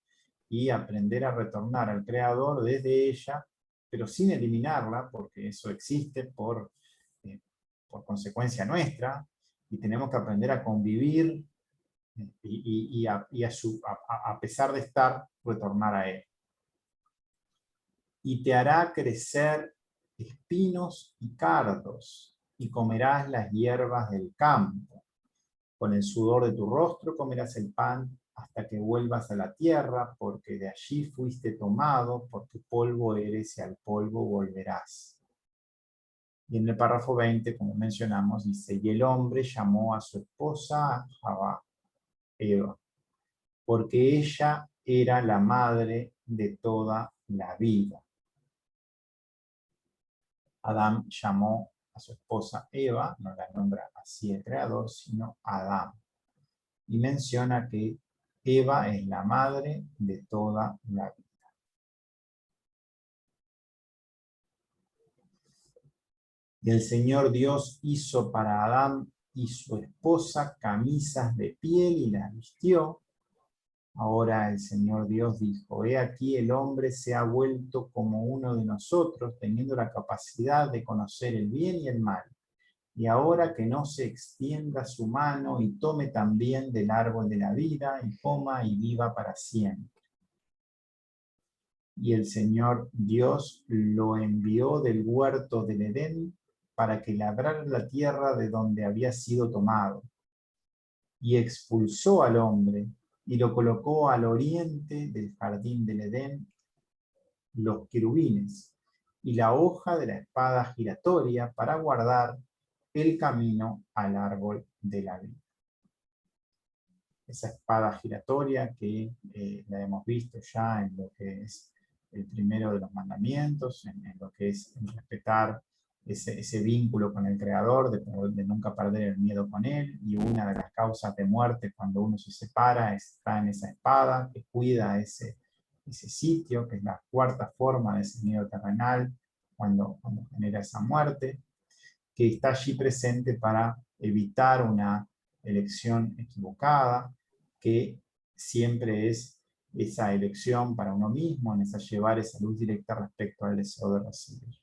y aprender a retornar al Creador desde ella, pero sin eliminarla, porque eso existe por consecuencia nuestra, y tenemos que aprender a convivir a pesar de estar, retornar a Él. Y te hará crecer espinos y cardos, y comerás las hierbas del campo. Con el sudor de tu rostro comerás el pan hasta que vuelvas a la tierra, porque de allí fuiste tomado, porque polvo eres y al polvo volverás. Y en el párrafo 20, como mencionamos, dice, y el hombre llamó a su esposa Jabá, Eva, porque ella era la madre de toda la vida. Adán llamó a su esposa Eva, no la nombra así el creador, sino Adán. Y menciona que Eva es la madre de toda la vida. Y el Señor Dios hizo para Adán y su esposa camisas de piel y las vistió. Ahora el Señor Dios dijo, he aquí el hombre se ha vuelto como uno de nosotros, teniendo la capacidad de conocer el bien y el mal. Y ahora que no se extienda su mano y tome también del árbol de la vida y coma y viva para siempre. Y el Señor Dios lo envió del huerto del Edén para que labrara la tierra de donde había sido tomado. Y expulsó al hombre y lo colocó al oriente del jardín del Edén, los querubines, y la hoja de la espada giratoria para guardar el camino al árbol de la vida. Esa espada giratoria que la hemos visto ya en lo que es el primero de los mandamientos, en lo que es respetar ese vínculo con el Creador, de nunca perder el miedo con Él, y una de las causas de muerte cuando uno se separa está en esa espada que cuida ese sitio, que es la cuarta forma de ese miedo terrenal, cuando genera esa muerte, que está allí presente para evitar una elección equivocada, que siempre es esa elección para uno mismo, en esa llevar esa luz directa respecto al deseo de recibir.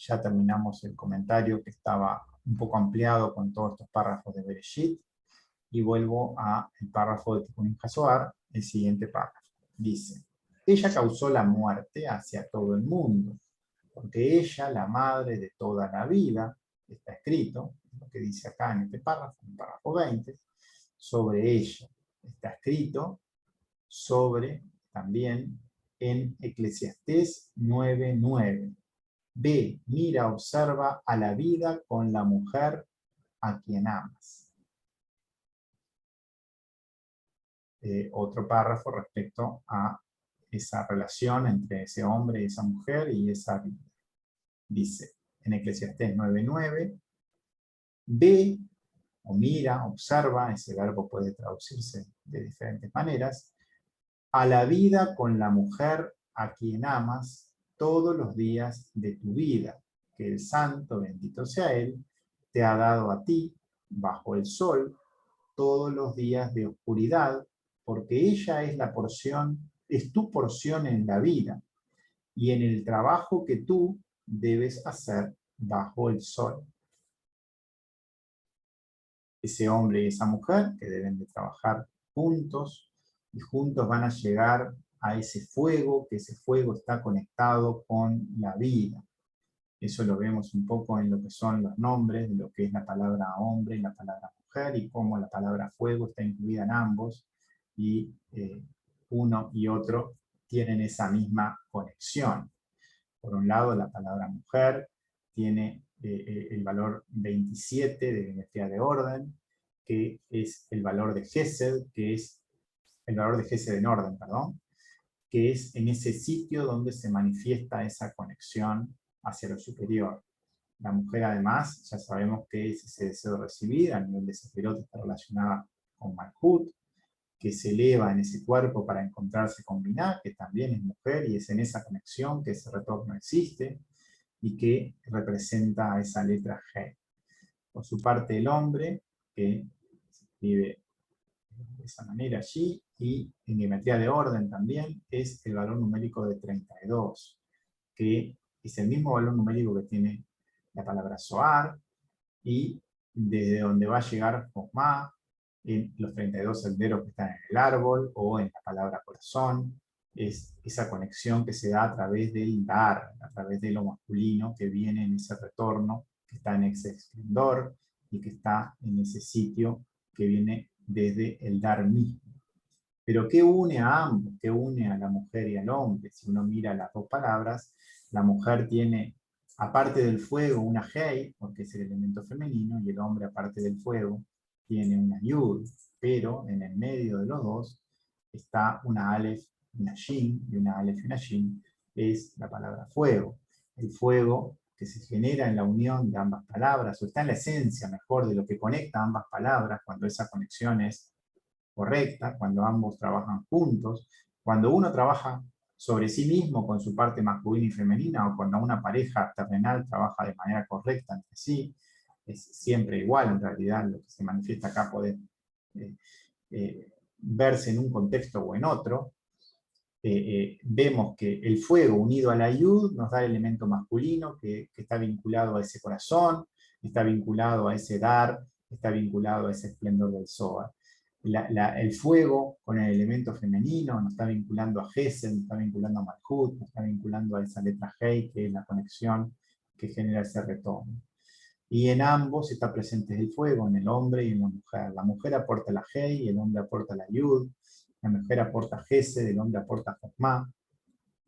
Ya terminamos el comentario que estaba un poco ampliado con todos estos párrafos de Bereshit, y vuelvo al párrafo de Tikkun HaZohar, el siguiente párrafo. Dice, ella causó la muerte hacia todo el mundo, porque ella, la madre de toda la vida, está escrito, lo que dice acá en este párrafo, en el párrafo 20, sobre ella. Está escrito sobre, también, en Eclesiastés 9:9. Ve, mira, observa a la vida con la mujer a quien amas. Otro párrafo respecto a esa relación entre ese hombre y esa mujer y esa vida. Dice en Eclesiastés 9:9, ve o mira, observa, ese verbo puede traducirse de diferentes maneras, a la vida con la mujer a quien amas todos los días de tu vida, que el Santo, bendito sea Él, te ha dado a ti, bajo el sol, todos los días de oscuridad, porque ella es la porción, es tu porción en la vida, y en el trabajo que tú debes hacer bajo el sol. Ese hombre y esa mujer que deben de trabajar juntos, y juntos van a llegar a ese fuego, que ese fuego está conectado con la vida. Eso lo vemos un poco en lo que son los nombres, de lo que es la palabra hombre y la palabra mujer, y cómo la palabra fuego está incluida en ambos, y uno y otro tienen esa misma conexión. Por un lado, la palabra mujer tiene el valor 27 de energía de orden, que es el valor de Gesed, que es el valor de Gesed en orden, perdón, que es en ese sitio donde se manifiesta esa conexión hacia lo superior. La mujer, además, ya sabemos que es ese deseo de recibir, a nivel de Sefirot está relacionada con Malkut, que se eleva en ese cuerpo para encontrarse con Binah, que también es mujer, y es en esa conexión que ese retorno existe, y que representa a esa letra G. Por su parte, el hombre, que se escribe de esa manera allí, y en geometría de orden también, es el valor numérico de 32, que es el mismo valor numérico que tiene la palabra Zohar, y desde donde va a llegar Josma, en los 32 senderos que están en el árbol, o en la palabra corazón, es esa conexión que se da a través del dar, a través de lo masculino que viene en ese retorno, que está en ese esplendor, y que está en ese sitio que viene desde el dar mismo. Pero ¿qué une a ambos? ¿Qué une a la mujer y al hombre? Si uno mira las dos palabras, la mujer tiene, aparte del fuego, una Hei, porque es el elemento femenino, y el hombre, aparte del fuego, tiene una Yud, pero en el medio de los dos está una Aleph, una Shin, y una Aleph y una Shin es la palabra fuego. El fuego que se genera en la unión de ambas palabras, o está en la esencia, mejor, de lo que conecta ambas palabras, cuando esa conexión es correcta, cuando ambos trabajan juntos, cuando uno trabaja sobre sí mismo con su parte masculina y femenina, o cuando una pareja terrenal trabaja de manera correcta entre sí, es siempre igual en realidad. Lo que se manifiesta acá puede verse en un contexto o en otro. Vemos que el fuego unido a la yud nos da el elemento masculino que está vinculado a ese corazón, está vinculado a ese dar, está vinculado a ese esplendor del Zohar. El fuego con el elemento femenino nos está vinculando a Gesed, nos está vinculando a Malhut, nos está vinculando a esa letra Hei, que es la conexión que genera ese retorno. Y en ambos está presente el fuego, en el hombre y en la mujer. La mujer aporta la Hei, el hombre aporta la Yud, la mujer aporta Gesed, el hombre aporta Jochma,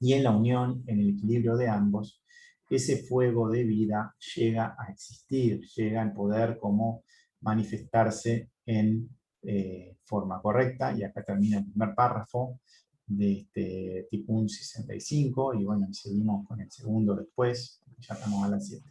y en la unión, en el equilibrio de ambos, ese fuego de vida llega a existir, llega a poder como manifestarse en forma correcta. Y acá termina el primer párrafo de este Tikkun 65, y bueno, seguimos con el segundo después, ya estamos a las 7.